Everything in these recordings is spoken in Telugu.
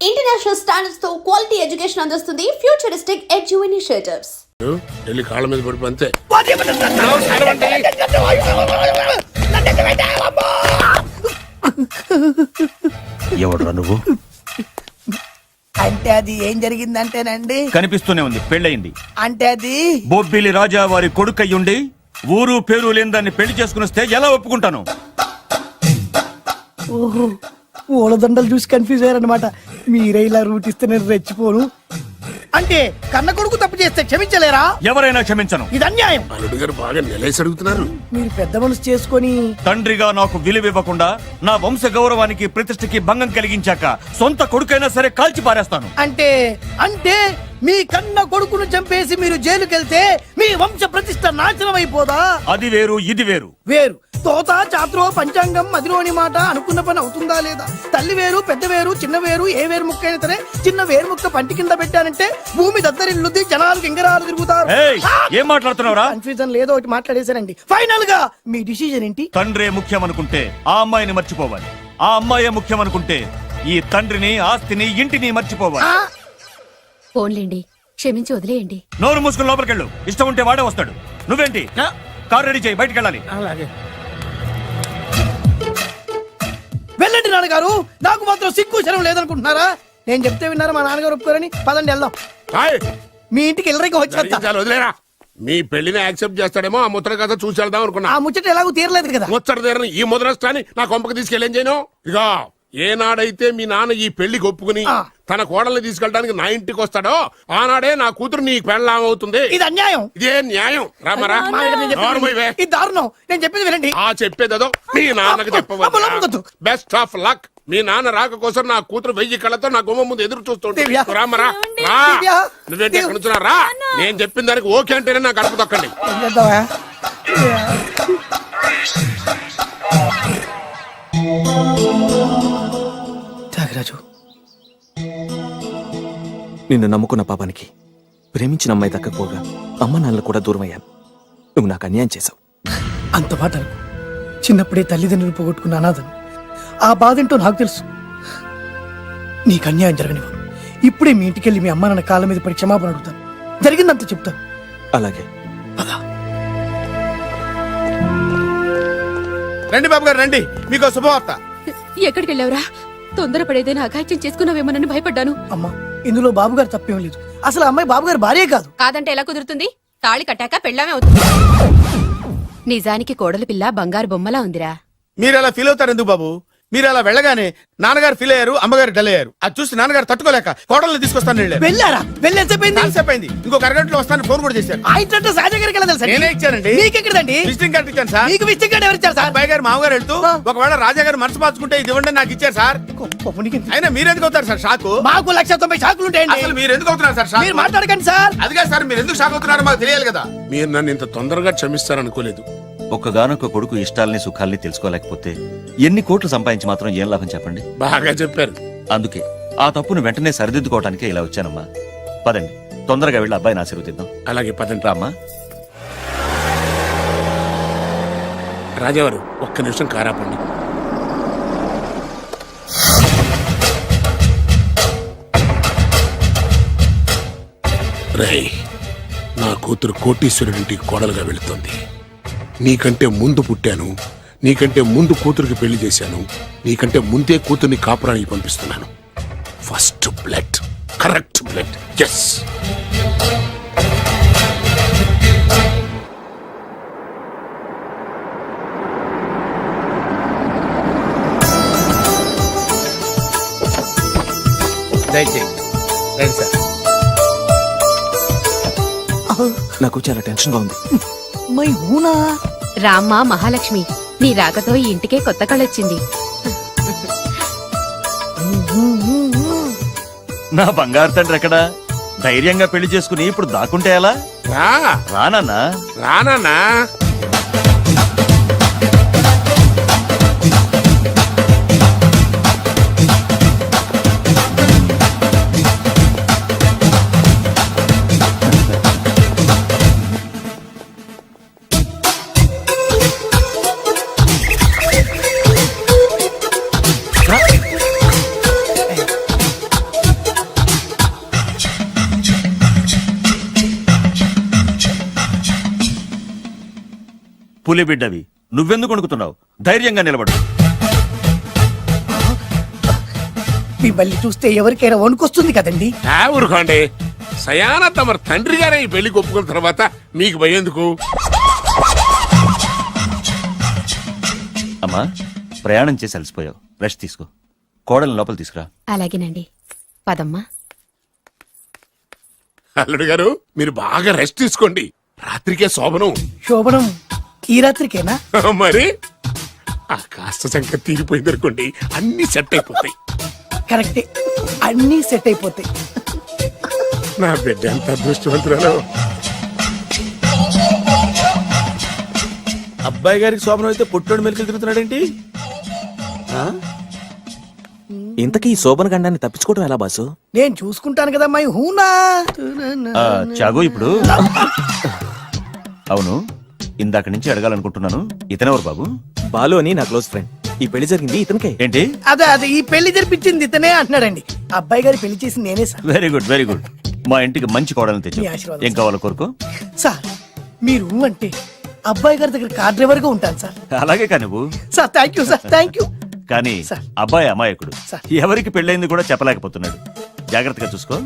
ఇంటర్నేషనల్ స్టాండర్డ్స్ తో క్వాలిటీ ఎడ్యుకేషన్ అందిస్తుంది ఫ్యూచరిస్టిక్ ఎడ్యు ఇనిషియేటివ్స్. వెళ్ళి కాళ్ళ మీద పడిపో అంతే. ఎవడురా నువ్వు? అంటే అది ఏం జరిగిందంటేనండి, కనిపిస్తూనే ఉంది, పెళ్ళయింది. అంటే అది బొబ్బిలి రాజా వారి కొడుకయ్యుండి ఊరు పేరు లేని దాన్ని పెళ్లి చేసుకునిస్తే ఎలా ఒప్పుకుంటాను? ఓహో ఓలదండలు చూసి కన్ఫ్యూజ్ అయ్యారనమాట. మీరే ఇలా రూట్ ఇస్తే నేను రెచ్చిపోను. అంటే కన్న కొడుకు తప్పు చేస్తే క్షమించలేరా? ఎవరైనా క్షమించను. ఇది అన్యాయం. అల్లుడు గారు బాగా నిలేసి అడుగుతున్నారు. మీరు పెద్ద మనసు చేసుకొని తండ్రిగా నాకు విలువ ఇవ్వకుండా నా వంశ గౌరవానికి ప్రతిష్టకి భంగం కలిగించాక సొంత కొడుకైనా సరే కాల్చి పారేస్తాను. అంటే అంటే మీ కన్న కొడుకును చంపేసి మీరు జైలుకెళ్తే మీ వంశ ప్రతిష్ట నాశనం అయిపోదా? అది వేరు, ఇది వేరు. వేరు. తోత చాత్రో పంచాంగం మదిలోని మాట అనుకున్న పని అవుతుందా లేదా? తల్లి వేరు, పెద్ద వేరు, చిన్న వేరు, ఏ వేరు ముక్క అయినా సరే చిన్న వేరు ముక్క పంటి కింద పెట్టానంటే భూమి దద్దరిల్లుద్ది, జనాలు గింగరాలు తిరుగుతారు. ఏయ్, ఏం మాట్లాడుతున్నావురా? కన్ఫ్యూజన్ లేదో ఒకటి మాట్లాడేశానండి. ఫైనల్ గా మీ డిసిజన్ ఏంటి? తండ్రే ముఖ్యం అనుకుంటే ఆ అమ్మాయిని మర్చిపోవాలి. ఆ అమ్మాయే ముఖ్యం అనుకుంటే ఈ తండ్రిని, ఆస్తిని, ఇంటిని మర్చిపోవాలి. ఫోన్లేండి, క్షమించి వదిలేయండి. నోరు మూసుకుని లోపలికెళ్ళు. ఇష్టం ఉంటే వాడే వస్తాడు. నువ్వేంటి? కారు రెడీ చేయి, బయటికి వెళ్ళాలి. వెళ్ళండి నాన్నగారు. నాకు మాత్రం సిగ్గు శరం లేదనుకుంటున్నారా? నేను చెప్తే విన్నారా? మా నాన్నగారు ఒప్పుకోరని. పదండి వెళ్దాం. హాయ్, మీ ఇంటికి ఎల్లరికి వచ్చేస్తా. చాలు వదిలేరా. మీ పెళ్లిని యాక్సెప్ట్ చేస్తాడేమో ఆ ముద్ర కథ చూసి వెళ్దాం అనుకున్నా. ఆ ముచ్చట ఎలాగో తీరలేదు కదా. ముచ్చట తీరని ఈ ముద్రష్టాన్ని నా కొంపకి తీసుకెళ్ళేం చేయను. ఇక ఏనాడైతే మీ నాన్న ఈ పెళ్లికి ఒప్పుకుని తన కోడల్ని తీసుకెళ్ళడానికి నా ఇంటికి వస్తాడో ఆనాడే నా కూతురు నీ పెళ్ళాం అవుతుంది. ఇది అన్యాయం. ఇదే న్యాయం. రామరా, ఇది దారుణం. నేను చెప్పేది వినండి. ఆ చెప్పేదో మీ నాన్నకు చెప్పవచ్చు. Best of luck. మీ నాన్న రాక కోసం నా కూతురు 1000 కళ్ళతో నా గుమ్మ ముందు ఎదురు చూస్తుంటే రామరా, నువ్వేంటి ఎక్కడ నుంచున్నా రా. నేను చెప్పిన దానికి ఓకే అంటేనే నా గడప తొక్కండి. త్యాగరాజు, నిన్ను నమ్ముకున్న పాపానికి ప్రేమించిన అమ్మాయి దక్కకపోగా అమ్మ నాన్నలు కూడా దూరం అయ్యాను. నువ్వు నాకు అన్యాయం చేశావు. అంత మాట అనుకో. చిన్నప్పుడే తల్లిదండ్రులు పోగొట్టుకున్న అనాథను. ఆ బాధేంటో నాకు తెలుసు. నీకు అన్యాయం జరగనివ్వను. ఇప్పుడే మీ ఇంటికెళ్ళి మీ అమ్మ నాన్న కాళ్ళ మీద పడి క్షమాపణ అడుగుతాను. జరిగిందంత చెప్తాను. అలాగే. రండి బాబు గారు, రండి. మీకు శుభవార్త. ఎక్కడికి వెళ్ళావురా? తొందరపడేదైనా అఘాయిత్యం చేసుకున్నావేమోనని భయపడ్డాను. అమ్మా, ఇందులో బాబుగారు తప్పేం లేదు. అసలు ఆ అమ్మాయి బాబుగారు భార్యే కాదు. కాదంటే ఎలా కుదురుతుంది? తాళి కట్టాక పెళ్ళామే అవుతుంది. నిజానికి కోడలి పిల్ల బంగారు బొమ్మలా ఉందిరా. మీరు అలా ఫీల్ అవుతారు ఎందుకు బాబు? మీరు అలా వెళ్ళగానే నాన్నగారు ఫీల్ అయ్యారు, అమ్మగారు డల్ అయ్యారు. అది చూసి నాన్నగారు తట్టుకోలేక కోడల్ని తీసుకొస్తాను వెళ్ళారా? వెళ్ళేసేపోయింది. ఇంకో అరగంటలో వస్తాను ఫోన్ కూడా చేశారు. ఆ ఇంట్లో సహజ గారికి ఎలా తెలుసా? నేనే ఇచ్చానండి. మీకెక్కడండి? విజిటింగ్ కార్డు ఇచ్చాను సార్. మీకు విజిటింగ్ కార్డు ఎవరు ఇచ్చారు సార్? అబ్బాయి గారు మామగారు వెళ్తూ ఒకవేళ రాజా గారు మనసు మార్చుకుంటే ఇది ఇవ్వండి నాకు ఇచ్చారు సార్. అయినా మీరు ఎందుకు అవుతారు సార్ షాక్? మాకు 190 షాకులు ఉంటాయండి. అసలు మీరు ఎందుకు అవుతున్నారు సార్ షాక్? మీరు మాట్లాడకండి సార్. అదిగా సార్, మీరు ఎందుకు షాక్ అవుతున్నారో మాకు తెలియాలి కదా. మీరు నన్ను ఇంత తొందరగా క్షమిస్తారనుకోలేదు. ఒక్కగానొక్క కొడుకు ఇష్టాలని సుఖాల్ని తెలుసుకోలేకపోతే ఎన్ని కోట్లు సంపాదించి మాత్రం ఏం లాభం చెప్పండి? బాగా చెప్పారు. అందుకే ఆ తప్పును వెంటనే సరిదిద్దుకోవటానికే ఇలా వచ్చానమ్మా. పదండి, తొందరగా వెళ్ళి అబ్బాయిని ఆశీర్వదిద్దాం. అలాగే పదండి. రామ్మా. రాజావారు ఒక్క నిమిషం కారాపండి. రేయ్, నా కూతురు కోటీశ్వరుడింటికి కోడలుగా వెళుతుంది. నీకంటే ముందు పుట్టాను, నీకంటే ముందు కూతురికి పెళ్లి చేశాను, నీకంటే ముందే కూతుర్ని కాపురానికి పంపిస్తున్నాను. First blood, correct blood. Yes. దయచేయండి. రండి సార్. నాకు చాలా టెన్షన్ గా ఉంది. మై ఊనా రామ్మా మహాలక్ష్మి, నీ రాకతో ఈ ఇంటికే కొత్త కళొచ్చింది. నా బంగారు తండ్రి ఎక్కడా? ధైర్యంగా పెళ్లి చేసుకుని ఇప్పుడు దాక్కుంటే ఎలా? రానన్నా. రానా? పులి బిడ్డవి నువ్వెందుకు వణుకుతున్నావు? ధైర్యంగా నిలబడు. మిమ్మల్ని చూస్తే ఎవరికైనా వణుకొస్తుంది కదండి. ఊరుకోండి. సయాన తమ తండ్రి గారే ఈ పెళ్లికి ఒప్పుకున్న తర్వాత మీకు భయందుకు? అమ్మా, ప్రయాణం చేసి అలసిపోయావు, రెస్ట్ తీసుకో. కోడలు లోపల తీసుకురా. అలాగేనండి. పదమ్మా. అల్లుడు గారు మీరు బాగా రెస్ట్ తీసుకోండి. రాత్రికే శోభనం. శోభనం ఈ రాత్రికేనా? మరి ఆ కాస్త సంఖ్య తీరిపోయింది అనుకోండి, అన్ని సెట్ అయిపోతాయి. కరెక్టే, అన్నీ సెట్ అయిపోతాయి. నా బిడ్డ ఎంత అదృష్టవంతురాలు. అబ్బాయి గారికి శోభనం అయితే పుట్టోడు మెలికలు తిరుగుతున్నాడేంటి? ఇంతకీ ఈ శోభన గండాన్ని తప్పించుకోవడం ఎలా బాసు? నేను చూసుకుంటాను కదా మై హూనా. చాగు ఇప్పుడు. అవును, ఇందాక నుంచి అడగాలనుకుంటున్నాను, ఇతనెవరు బాబు? బాలు అని నా క్లోజ్ ఫ్రెండ్. ఈ పెళ్లి జరిగింది ఇతనికే. ఏంటి? అదే ఈ పెళ్లి జరిపించింది ఇతనే అంటున్నాడండి. అబ్బాయి గారి పెళ్లి చేసింది నేనే sir. Very good, very good. మా ఇంటికి మంచి కోడలను తెచ్చు. మీ ఆశీర్వాదం ఏం కావాలో కోరుకో. సార్ మీరు అంటే అబ్బాయి గారి దగ్గర కార్ డ్రైవర్ గా ఉంటాను సార్. అలాగే కా నువ్వు. Sir thank you sir, thank you. కానీ సార్. అబ్బాయి అమాయకుడు, సార్. ఎవరికి పెళ్ళైంది కూడా చెప్పలేకపోతున్నాడు. జాగ్రత్తగా చూసుకో.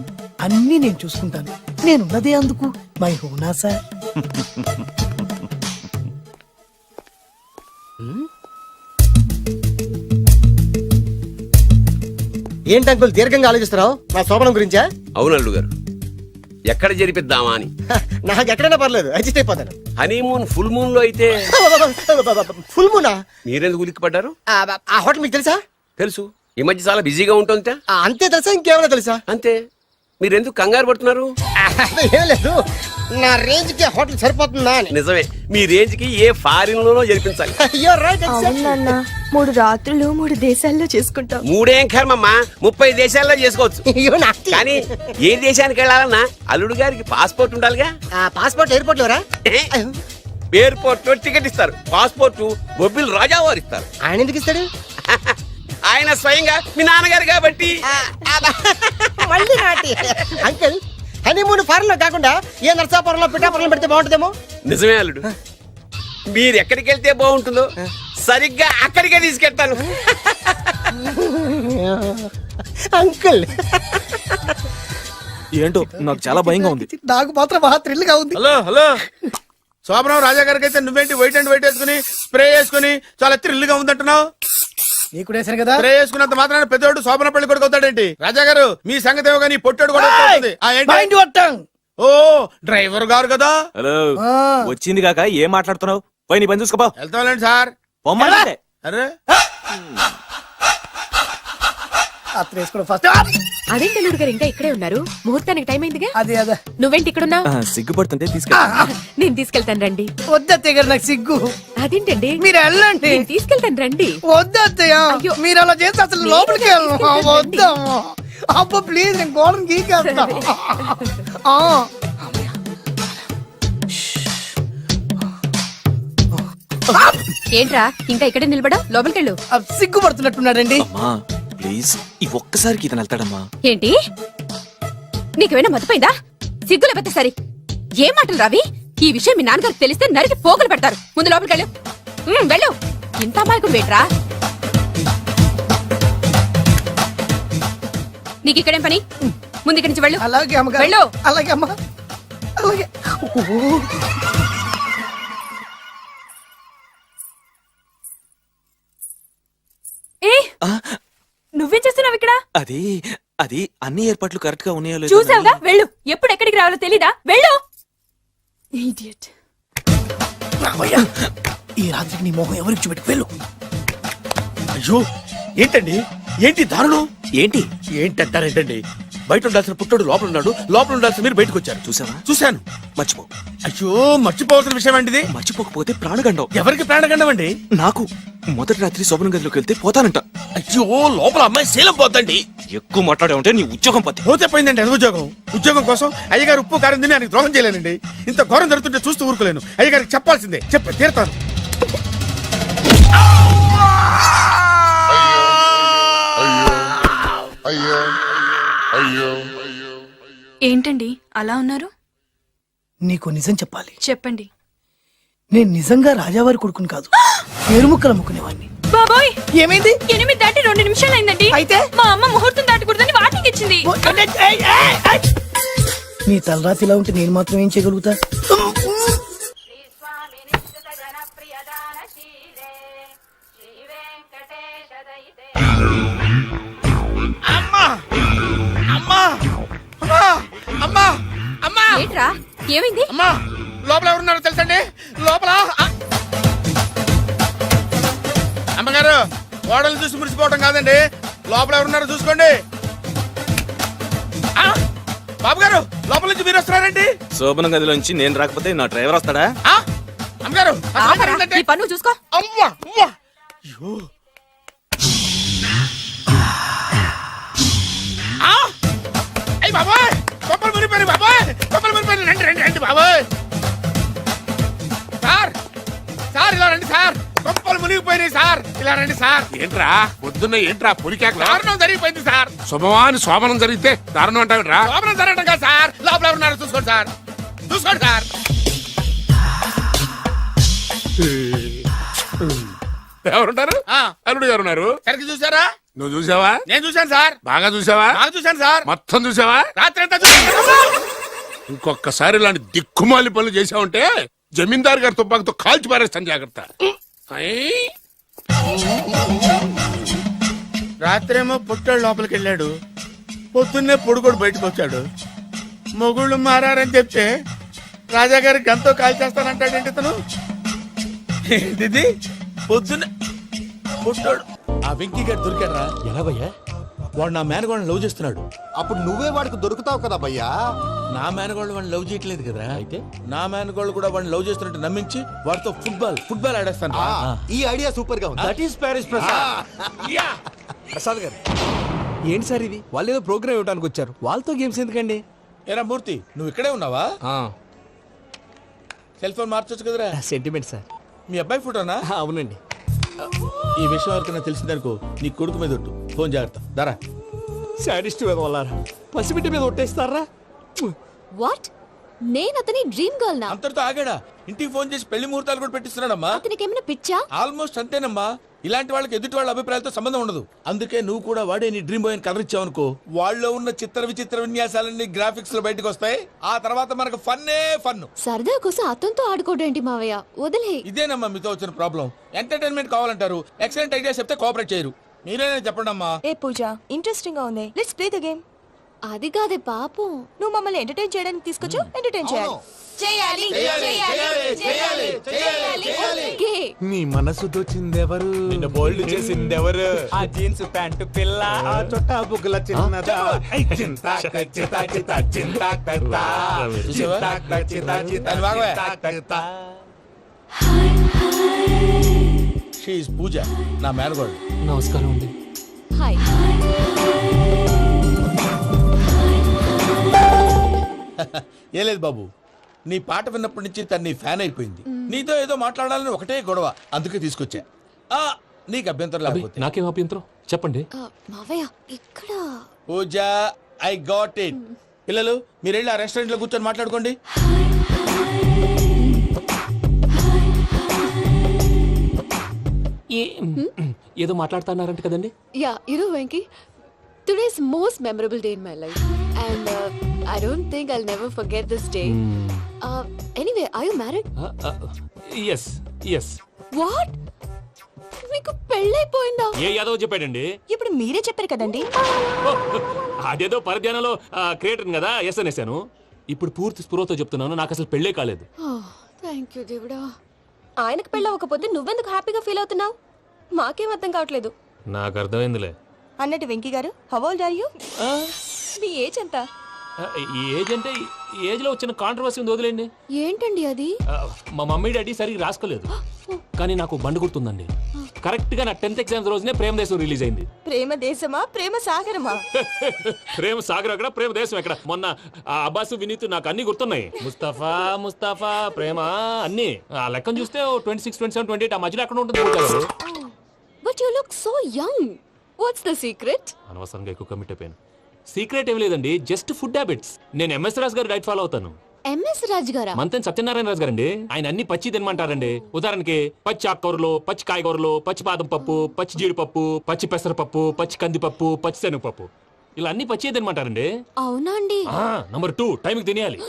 అన్నీ నేను చూసుకుంటాను. నేనున్నదే అందుకు మై హూనా సార్. ఏంటి అంకుల్ దీర్ఘంగా ఆలోచిస్తున్నావు? నా శోభనం గురించా? అవును అల్లు గారు, ఎక్కడ జరిపిద్దామా అని. నాకు ఎక్కడైనా పర్లేదు, అడ్జస్ట్ అయిపోతాను. హనీమూన్ ఫుల్ మూన్ లో అయితే ఫుల్ మూనా? మీరెందుకు ఉలిక్కిపడ్డారు? ఆ హోటల్ మీకు తెలుసా? తెలుసు, ఈ మధ్య చాలా బిజీగా ఉంటుంది. అంతే తెలుసా, ఇంకేమైనా తెలుసా? అంతే. మీరెందుకు కంగారు పడుతున్నారు? ఏం లేదు, నా రేంజ్ కి హోటల్ సరిపోతుందా అని. నిజమే, మీ రేంజ్ కి ఏ ఫారిన్ లోనో జరిపించాలి. అయ్యో రైట్. అవునన్నా 3 రాత్రులు 3 దేశాల్లో చేసుకుంటాం. మూడేం కర్మమ్మా, 30 దేశాల్లో చేసుకోవచ్చు. కానీ ఏ దేశానికి వెళ్ళాలన్నా అల్లుడు గారికి పాస్పోర్ట్ ఉండాలిగా. Passport airport LoRa? ఎయిర్పోర్ట్ లో టికెట్ ఇస్తారు, పాస్పోర్ట్ బొబ్బిల్ రాజా వారు ఇస్తారు. ఆయన ఎందుకు ఇస్తాడు? ఆయన స్వయంగా మీ నాన్నగారు కాబట్టి. మళ్ళీ నాటి అంకుల్, హనీమూన్ ఫారెన్ లో కాకుండా ఏ నర్సాపురంలో పిఠాపురంలో పెడితే బాగుంటుందేమో. నిజమే అల్లుడు, మీరు ఎక్కడికి వెళ్తే బాగుంటుందో సరిగ్గా అక్కడికే తీసుకెళ్తాను. అంకుల్ ఏంటో నాకు చాలా భయంగా ఉంది. నాకు మాత్రం బాగా థ్రిల్ గా ఉంది. హలో హలో, శోభనం రాజా గారికి అయితే నువ్వేంటి వైట్ అండ్ వైట్ వేసుకుని స్ప్రే వేసుకుని చాలా థ్రిల్గా ఉందంటున్నావు? నీకు వేసాను కదా. స్ప్రే వేసుకున్నంత మాత్రాన పెద్దోడు శోభన పెళ్లి కొడుకు అవుతాడేంటి? రాజా గారు మీ సంగతి ఏమో కానీ పొట్టోడు కూడా అవుతుంది. మైండ్ కొట్టాం. ఓ డ్రైవర్ గారు కదా. హలో, వచ్చింది కాక ఏం మాట్లాడుతున్నావు? పోయి నీ పని చూసుకోపో. వెళ్తాంలేండి సార్. పొమ్మంటే అరే అత్త వేసుకోవడం ఫస్ట్. అదేంటి అల్లుడు గారు ఇంకా ఇక్కడే ఉన్నారు? ముహూర్తానికి టైం అయిందిగా. అదే నువ్వేంటి ఇక్కడున్నావు? సిగ్గుపడుతుంటే తీసుకెళ్ళి. నేను తీసుకెళ్తాను రండి. వద్దత్తయ్య గారు, నాకు సిగ్గు. అదేంటండి? మీరు వెళ్ళండి. నేను తీసుకెళ్తాను రండి. వద్దత్తయ్య, అయ్యో. మీరు అలా చేస్తే అసలు లోపలికి వెళ్ళను. వద్దమ్మా. అబ్బా ప్లీజ్, నేను గోడను గీకేస్తా. ఏంట్రా ఇంకా ఇక్కడే నిలబడా? లోపలికెళ్ళు. సిగ్గుపడుతున్నట్టున్నాడండి. అమ్మా ప్లీజ్, ఈ ఒక్కసారికి ఇతను వెళ్తాడమ్మా. ఏంటి? నీకేమైనా మతిపోయిందా? సిగ్గు లేకపోతే సరి. ఏం మాటలు రావి? ఈ విషయం మీ నాన్నగారికి తెలిస్తే నరికి పోగులు పెడతారు. ముందు లోపలికెళ్ళు. వెళ్ళు. ఇంత అమాయకుడు వేట్రా? నీకు ఇక్కడేం పని? ముందు ఇక్కడి నుంచి వెళ్ళు. అలాగే అమ్మగారు. వెళ్ళు. అలాగే అమ్మా, అలాగే. ఏ నువ్వేం చేస్తున్నావు ఇక్కడ? అది అది అన్ని ఏర్పాట్లు కరెక్ట్ గా ఉన్నాయో లేదో చూసావుగా, వెళ్ళు. ఎప్పుడు ఎక్కడికి రావాలో తెలీదా? వెళ్ళు. ఇడియట్. రామయ్య, ఈ రాత్రికి నీ మొహం ఎవరికి చూపెట్టు. వెళ్ళు. అయ్యో ఏంటండి, ఏంటి దారుణం? ఏంటి ఏంటంటారేంటండి? బయట ఉండాల్సిన పుట్టోడు లోపల ఉన్నాడు, లోపల ఉండాల్సిన మీరు బయటకు వచ్చారు. చూసావా? చూశాను. మర్చిపో. అయ్యో మర్చిపోవాల్సిన విషయం అండి. మర్చిపోకపోతే ప్రాణగండం. ఎవరికి ప్రాణగండం అండి? నాకు మొదటి రాత్రి శోభన గదిలోకి వెళ్తే పోతానంట. అయ్యో లోపల అమ్మాయి శీలం పోద్దండి. ఎక్కువ మాట్లాడే ఉంటే నీ ఉద్యోగం పోతే. పోతే పోయిందండి అది ఉద్యోగం. ఉద్యోగం కోసం అయ్యగారు ఉప్పు కారం తిని ఆయనకు ద్రోహం చేయలేనండి. ఇంత ఘోరం జరుగుతుంటే చూస్తూ ఊరుకోలేను. అయ్యగారికి చెప్పాల్సిందే, చెప్పి తీరుతాను. ఏంటండి అలా ఉన్నారు? నీకు నిజం చెప్పాలి. చెప్పండి. నేను నిజంగా రాజావారి కొడుకుని కాదు, పేరు ముక్కలు అమ్ముకునేవాడిని. బాబోయ్ ఏమైంది? 8 దాటి 2 నిమిషాలు అయిందండి. అయితే? మా అమ్మ ముహూర్తం దాటకూడదని వార్నింగ్ ఇచ్చింది. నీ తలరాతి ఇలా ఉంటే నేను మాత్రం ఏం చేయగలుగుతా? అమ్మా అమ్మా అమ్మా అమ్మా అమ్మా ఏంట్రా ఏమైంది? అమ్మా లోపల ఎవరున్నారో తెలుసండి? లోపల అమ్మగారు ఓడలు చూసి మురిసిపోవడం కాదండి, లోపల ఎవరున్నారో చూసుకోండి. ఆ, బాబు గారు లోపల నుంచి మీరు వస్తున్నారండి? శోభన గదిలోంచి నేను రాకపోతే నా డ్రైవర్ వస్తాడా? ఆ, అమ్మగారు అసలు ఆపరా, ఏంటంటే- నీ పన్ను చూసుకో. అమ్మా అమ్మా అయ్యో. ఆ, అయ్య బాబాయ్ కొప్పలు మునిపోయి బాబాయ్, కొప్పలు మునిపోయి. రండి రండి రండి బాబాయ్. సార్ సార్ ఇలా రండి సార్, కొప్పలు మునిగిపోయినాయి సార్, ఇలా రండి సార్. ఏంట్రా పొద్దున్న ఏంట్రా పొలికేకలా? దారుణం జరిగిపోయింది సార్. శుభమాని శోభనం జరిగితే దారుణం అంటావేంట్రా? లోపల జరగడం కాదు సార్, లోపల ఎవరున్నారో చూసుకోండి సార్, చూసుకోండి సార్. ఎవరుంటారు? ఆ, అల్లుడు గారు ఉన్నారు. సరిగ్గా చూసారా? నువ్వు చూసావా? నేను చూశాను సార్, బాగా చూసావా? బాగా చూశాను సార్, మొత్తం చూసావా? రాత్రి అంతా చూశాను. ఇంకొకసారి ఇలాంటి దిక్కుమాలి పనులు చేసావంటే జమీందారు గారి తుపాకుతో కాల్చి పారేస్తాను, జాగ్రత్త. ఐ! రాత్రేమో పుట్టాడు లోపలికి వెళ్ళాడు, పొద్దున్నే పొడుగోడు బయటకు వచ్చాడు. మొగుళ్ళు మారని చెప్తే రాజాగారి గంతో కాల్చేస్తానంటాడేంటి ఇతను? ఏంటిది పొద్దున్న పుట్టాడు. ఆ వెంకీ గారు దొరికాడరా? ఎలా భయ్యా? వాడు నా మేనగోళ్ళని లవ్ చేస్తున్నాడు. అప్పుడు నువ్వే వాడికి దొరుకుతావు కదా భయ్యా. నా మేనగోళ్ళు వాడిని లవ్ చేయట్లేదు కదా, అయితే నా మేనగోళ్ళు కూడా వాడిని లవ్ చేస్తున్నట్టు నమ్మించి వాడితో ఫుట్బాల్ ఆడేస్తాను. ఈ ఐడియా సూపర్ గా ఉంది. That is Paris Prasad. Prasad గారు ఏంటి సార్ ఇది? వాళ్ళు ఏదో ప్రోగ్రామ్ ఇవ్వడానికి వచ్చారు, వాళ్ళతో గేమ్స్ ఎందుకండి? ఏరా మూర్తి, నువ్వు ఇక్కడే ఉన్నావా? సెల్ ఫోన్ మార్చొచ్చు కదరా. Sentiment sir. మీ అబ్బాయి ఫోటోనా? అవునండి. ఈ విషయం ఎవరికైనా తెలిసిందనుకో నీ కొడుకు మీద ఒట్టు. ఫోన్ జాగ్రత్త దారా. సాడిస్ట్ మీద వాళ్ళారా, పసిబిడ్డ మీద ఒట్టేస్తారా? వాట్? నేను అతని డ్రీమ్ గర్ల్ నా? అంతటితో ఆగాడా? ఇంటికి ఫోన్ చేసి పెళ్లి ముహూర్తాలు కూడా పెట్టిస్తున్నాడమ్మా. అతనికి ఏమైనా పిచ్చా? ఆల్మోస్ట్ అంతేనమ్మా. ఇలాంటి వాళ్ళకి ఎదుటి వాళ్ళ అభిప్రాయాలతో సంబంధం ఉండదు. అందుకే నువ్వు కూడా వాడే నీ డ్రీమ్ బాయ్ కవర్ ఇచ్చావనుకో, వాళ్ళలో ఉన్న చిత్ర విచిత్ర విన్యాసాలన్నీ గ్రాఫిక్స్ లో బయటకు వస్తాయి. ఆ తర్వాత మనకు ఫన్నే ఫన్. సరదా కోసం అతనితో ఆడుకోవడేంటి మావయ్య? వదిలే. ఇదేనమ్మా మీతో వచ్చిన ప్రాబ్లం. ఎంటర్టైన్మెంట్ కావాలంటారు, ఎక్సలెంట్ ఐడియా చెప్తే కోఆపరేట్ చేయరు. మీరేనా చెప్పండి అమ్మా. ఏ పూజ, ఇంట్రెస్టింగ్ గా ఉంది, లెట్స్ ప్లే ద గేమ్. అది కాదే పాపం, నువ్వు మమ్మల్ని ఎంటర్టైన్ చేయడానికి తీసుకొచ్చు, ఎంటర్టైన్ చేయాలి. Okay. నీ మనసు దోచిందెవరు? నిన్ను బోల్డ్ చేసిందెవరు? ఆ జీన్స్ ప్యాంటు పిల్ల, ఆ చొట్టా బుగ్గల చిన్నదా. చూసావా? దాని భాగమే. She is పూజ, నా మేనగోడు. నమస్కారం అండి. హాయ్. ఏ లేదు బాబు, నీ పాట విన్నప్పటి నుంచి తను నీ ఫ్యాన్ అయిపోయింది. నీతో ఏదో మాట్లాడాలని ఒకటే గొడవ, అందుకే తీసుకొచ్చా. ఆ, నీకు అభ్యంతరం లేకపోతే. నాకేం అభ్యంతరం చెప్పండి. మావయ్య ఇక్కడ. పూజ, ఐ గాట్ ఇట్. పిల్లలు మీరు వెళ్ళి ఆ రెస్టారెంట్ లో కూర్చొని మాట్లాడుకోండి. ఏదో మాట్లాడుతున్నారంట కదండి. Yeah, you know, Venki, today's most memorable day in my life, and I don't think I'll never forget this day. Anyway, are you married? Yes yes. What? మీకు పెళ్ళైపోయిందా? ఏ యాదవ్ చెప్పాడండి? ఇప్పుడు మీరే చెప్పారు కదండి. అదేదో పరధ్యానంలో క్రియేటర్ కదా ఎస్ అనేసాను. ఇప్పుడు పూర్తి స్పృహతో చెప్తున్నాను, నాకు అసలు పెళ్ళే కాలేదు. థ్యాంక్ యూ దేవుడా. ఆయనకు పెళ్ళవకపోతే నువ్వెందుకు హ్యాపీగా ఫీల్ అవుతున్నావు? మాకేం అర్థం కావట్లేదు. నాకు అర్థమైందిలే. అన్నట్టు వెంకీ గారు, హౌ ఓల్డ్ ఆర్ యు? మీ ఏజ్ ఎంత? ఈ ఏజ్ అంటే ఏజ్ లో వచ్చిన కాంట్రవర్సీ ఉంది, వదిలేండి. ఏంటండి అది? మా మమ్మీ డాడీ సరిగ్గా రాసుకోలేదు, కానీ నాకు బండి గుర్తుందండి. కరెక్ట్ గా నా 10th ఎగ్జామ్స్ రోజునే ప్రేమ దేశం రిలీజ్ అయింది. ప్రేమ దేశమా, ప్రేమ సాగరమా? ప్రేమ సాగర్ ఎక్కడ, ప్రేమ దేశం ఎక్కడ? మొన్న అబ్బాసు వినీత్ నాకు అన్ని గుర్తున్నాయి. ముస్తఫా ముస్తఫా ప్రేమ అన్ని ఆ లెక్కను చూస్తే 26, 27, 28 ఆ మధ్యలో ఎక్కడ ఉంటుంది. But you look so young. What's the secret? అనవసరంగా ఎక్కువ కమిట్ అయిపోయాను. సీక్రెట్ ఏం లేదండి, జస్ట్ ఫుడ్ హ్యాబిట్స్. నేను ఎంఎస్ రాజ్ గారు డైట్ ఫాలో అవుతాను. ఎంఎస్ రాజు గారా? మంతెన్ సత్యనారాయణ రాజు గారండి. ఆయన అన్ని పచ్చి తినమంటారండి. ఉదాహరణకి పచ్చి ఆకుకూరలు, పచ్చి కాయగూరలు, పచ్చి బాదం పప్పు, పచ్చి జీడిపప్పు, పచ్చి పెసరపప్పు, పచ్చి కందిపప్పు, పచ్చి శనగపప్పు, ఇలా అన్ని పచ్చి తినమంటారండి. అవునా అండి? నంబర్ 2 టైంకి తినేయాలి.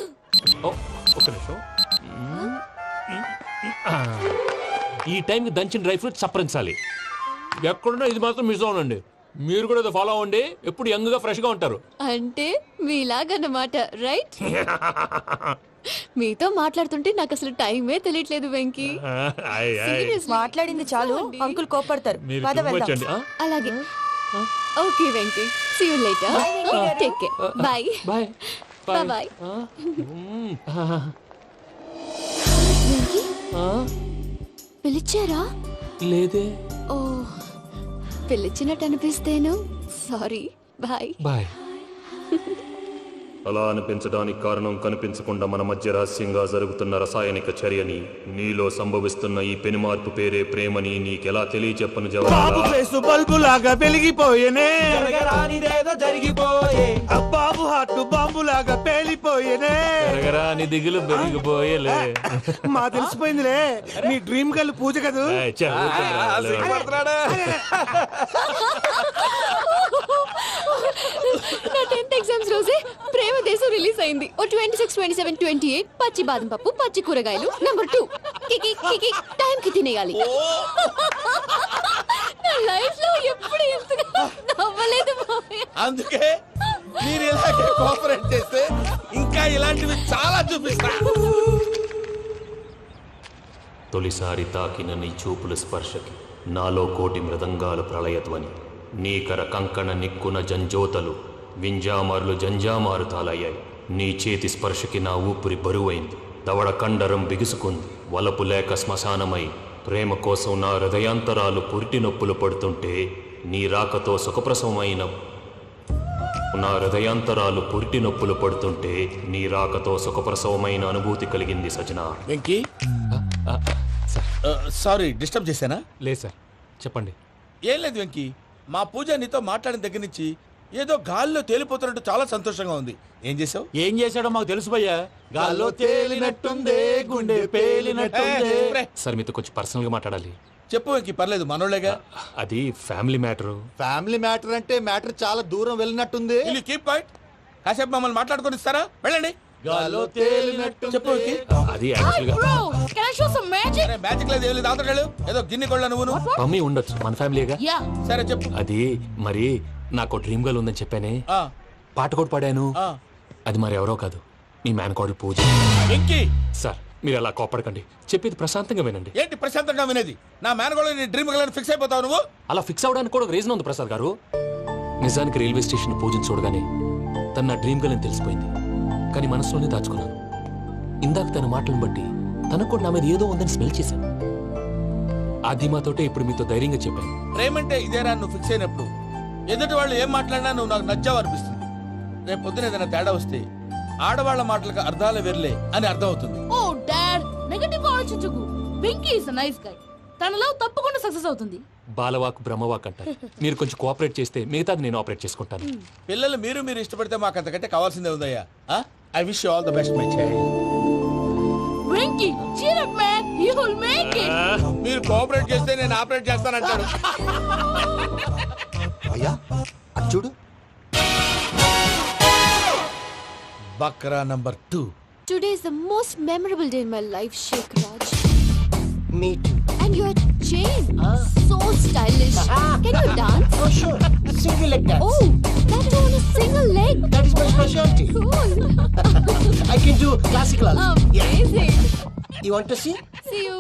ఒక్క నిమిషం. ఈ టైంకి దంచిన డ్రై ఫ్రూట్స్ సప్పరించాలి. ఎక్కడున్నా ఇది మాత్రం మిస్ అవునండి. మీరు కూడా ఫాలో అవ్వండి. ఎప్పుడు యంగ్ గా ఫ్రెష్ గా ఉంటారు. అంటే మీలాగన్నమాట, రైట్? మీతో మాట్లాడుతుంటే నాకు అసలు టైమే తెలియట్లేదు వెంకీ. Seriously. మాట్లాడింది చాలు, అంకుల్ కోపడతారు. మీరు పద too much వెళ్దాం. అండి. అలాగే. Okay Venky, see you later. Take care. Bye. Bye Bye bye. Venky, పిలిచారా? లేదే. ఓ, పిలిచినట్టు అనిపిస్తేను సారీ. బాయ్. బాయ్. అలా అనిపించడానికి కారణం కనిపించకుండా మన మధ్య రహస్యంగా జరుగుతున్న రసాయనిక చర్యని, నీలో సంభవిస్తున్న ఈ పెనుమార్పు పేరే ప్రేమని నీకెలా తెలియచెప్పను జవాబు. బల్బు లాగా వెలిగిపోయేనే, జరిగిపోయే బాబు హార్ట్ బాంబు లాగా పేలిపోయేనే. ఎరగరా నీ దిగులు పెరిగిపోయేలే. మా తెలిసిపోయిందిలే, నీ డ్రీమ్ గర్ల్ పూజ కదా. ఏయ్, ఛే, ఊరుకోరా. నా 10th ఎగ్జామ్స్ రోజే ప్రేమ దేశం రిలీజ్ అయింది. ఓ 26, 27, 28 పచ్చి బాదం పప్పు, పచ్చి కూరగాయలు. నంబర్ 2 కికి టైం కి తినేయాలి. నా లైఫ్ లో ఎప్పుడు ఎంతగా నవ్వలేదు మామయ్య. అందుకే మీరు ఇలాగే కోఆపరేట్ చేస్తే ఇంకా ఇలాంటివి చాలా చూపిస్తా. తొలిసారి తాకిన నీ చూపుల స్పర్శకి నాలో కోటి మృదంగాలు ప్రళయధ్వని. నీకర కంకణ నిక్కున జంజోతలు, వింజామారులు జంజామారు తాలయ్యాయి. నీ చేతి స్పర్శకి నా ఊపిరి బరువైంది. దవడ కండరం బిగుసుకుంది. వలపు లేక శ్మశానమై ప్రేమ కోసం నా హృదయాంతరాలు పురిటి నొప్పులు పడుతుంటే, నీ రాకతో సుఖప్రసవమైన నా హృదయాంతరాలు పురిటి నొప్పులు పడుతుంటే నీ రాకతో సుఖప్రసవమైన అనుభూతి కలిగింది సజనా. వెంకీ, సారీ డిస్టర్బ్ చేశానా? లేదు సార్, చెప్పండి. ఏం లేదు వెంకీ, మా పూజ నీతో మాట్లాడిన దగ్గర నుంచి ఏదో గాల్లో తేలిపోతున్నట్టు చాలా సంతోషంగా ఉంది. ఏం చేసావు? ఏం చేశాడో మాకు తెలుసు భయ్యా. గాల్లో తేలినట్టుందే, గుండె పేలినట్టుందే. సార్ మీతో కొంచెం పర్సనల్గా మాట్లాడాలి. చెప్పు వెంకీ, పర్లేదు, మనోళ్ళేగా. అది ఫ్యామిలీ మ్యాటరు. ఫ్యామిలీ మ్యాటర్ అంటే మ్యాటర్ చాలా దూరం వెళ్ళినట్టుంది. Will keep point. కాసేపు మమ్మల్ని మాట్లాడుకొని ఇస్తారా? వెళ్ళండి. గాల్లో తేలినట్టు చెప్పు వెంకీ. అది యాక్చువల్గా Can I show some magic? అరే మ్యాజిక్ లేదు, ఏం లేదు, అవతల ఏదో గిన్నె కొళ్ళ నువ్వు. మమ్మీ ఉండొచ్చు, మన ఫ్యామిలీగా. Yeah. సరే చెప్పు. అది మరి నాకు డ్రీమ్ గర్ల్ ఉందని చెప్పానే, ఆ, పాట కూడా పాడాను. ఆ. అది మరి ఎవరో కాదు, మీ మేనకోడలు పూజ. వెంకీ, సార్ మీరు అలా కోపడకండి, చెప్పేది ప్రశాంతంగా వినండి. ఏంటి ప్రశాంతంగా వినేది? నా మేనగోళ్ళ నీ డ్రీమ్ గర్ల్ ఫిక్స్ అయిపోతావు నువ్వు. అలా ఫిక్స్ అవడానికి కూడా ఒక రీజన్ ఉంది ప్రసాద్ గారు. నిజానికి రైల్వే స్టేషన్ పూజను చూడగానే తన నా డ్రీమ్ గర్ల్ అని తెలిసిపోయింది. కానీ మనసులోనే దాచుకున్నాను. ఇందాక తన మాటలను బట్టి తనకు కూడా నా మీద ఏదో ఉందని స్మెల్ చేశాను. ఆ ధీమాతోటే ఇప్పుడు మీతో ధైర్యంగా చెప్పాను. ప్రేమంటే ఇదేరా నువ్వు ఫిక్స్ అయినప్పుడు ఎదుటి వాళ్ళు ఏం మాట్లాడినా నువ్వు నాకు నచ్చావు అనిపిస్తుంది. రేపు పొద్దున ఏదైనా తేడా వస్తే ఆడవాళ్ల మాటలకు అర్థాలు వెర్లే అని అర్థం అవుతుంది. ఓ డాడ్, నెగటివ్ ఆలోచించకు. Venky is nice guy. తనలో తప్పకుండా సక్సెస్ అవుతుంది. బాలవాక్ బ్రహ్మవాక్ అంటారు. మీరు కొంచెం కోఆపరేట్ చేస్తే మిగతాది నేను ఆపరేట్ చేసుకుంటాను. పిల్లలు మీరు ఇష్టపడితే మాకు అంతకంటే కావాల్సిందే ఉందయ్యా. I wish you all the best my child. Venky, cheer up man, you will make it. మీరు కోఆపరేట్ చేస్తే నేను ఆపరేట్ చేస్తానంటాడు. అయ్యా అది చూడు. Bakra number 2. Today is the most memorable day in my life, Sheikh Raj. Me too. And your chain, so stylish. Can you dance? Oh sure. Single leg dance. Oh, that is on a single leg. That is my specialty. Cool. I can do classical also. Amazing. You want to see? See you.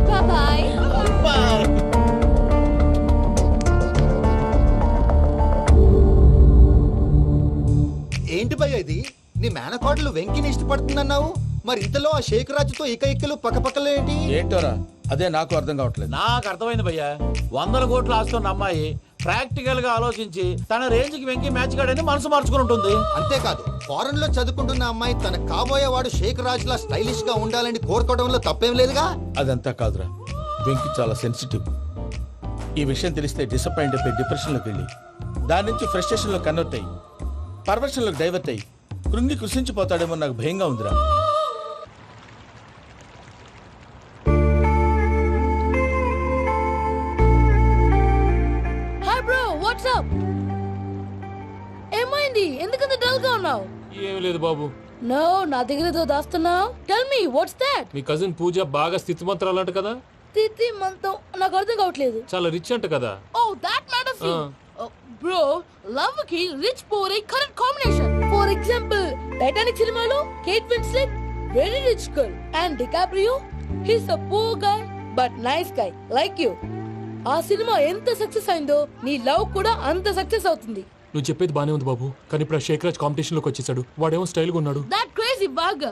Bye-bye. Bye. ఏంటి భయ్య ఇది? నీ మేనకోడలు వెంకిని ఇష్టపడుతుందన్నావు, మరి ఇంతలో ఆ షేక్ రాజుతో ఇక్కలు పక్కపక్కలు ఏంటి? ఏంటోరా, అదే నాకు అర్థం కావట్లేదు. నాకు అర్థమైంది భయ్యా. 100 కోట్లు ఆస్తున్న అమ్మాయి ప్రాక్టికల్ గా ఆలోచించి తన రేంజ్ కి వెంకి మ్యాచ్ కాడని మనసు మార్చుకుని ఉంటుంది. అంతేకాదు, ఫారెన్ లో చదువుకుంటున్న అమ్మాయి తన కాబోయే వాడు షేక్ రాజ్ లా స్టైలిష్ గా ఉండాలని కోరుకోవడంలో తప్పేం లేదుగా. అదంతా కాదురా, వెంకి చాలా సెన్సిటివ్. ఈ విషయం తెలిస్తే డిసప్పాయింట్ అయిపోయి డిప్రెషన్ లోకి వెళ్ళి దాని నుంచి ఫ్రస్ట్రేషన్ లో కన్వర్ట్ అయ్యి పర్వర్షన్ లోకి డైవర్ట్ అయ్యి కృంగి కృషించిపోతాడేమో నాకు భయంగా ఉందిరా. Hi bro, what's up? ఏమైంది? ఎందుకంత డల్ గా ఉన్నావు? ఏం లేదు బాబు, నో, నా దగ్గర ఏదో దాస్తున్నావు. Tell me what's that? మీ కజిన్ పూజ బాగా స్థితిమంతరాలు అంట కదా, తిత్తి మంతం నాకు అర్థం కావట్లేదు. చాలా రిచ్ అంట కదా. Oh that matters you. Bro, love కి rich poor a correct combination. For example, Titanic సినిమాలో Kate Winslet very rich girl and DiCaprio he's a poor guy but nice guy like you. ఆ సినిమా ఎంత సక్సెస్ అయిందో నీ లవ్ కూడా అంత సక్సెస్ అవుతుంది. నువ్వు చెప్పేది బానే ఉంది బాబు, కానీ ఇప్పుడు శేఖర్ రాజ్ కాంపిటీషన్ లోకి వచ్చేసాడు. వాడేమో స్టైల్ గా ఉన్నాడు. దట్ క్రేజీ బాగా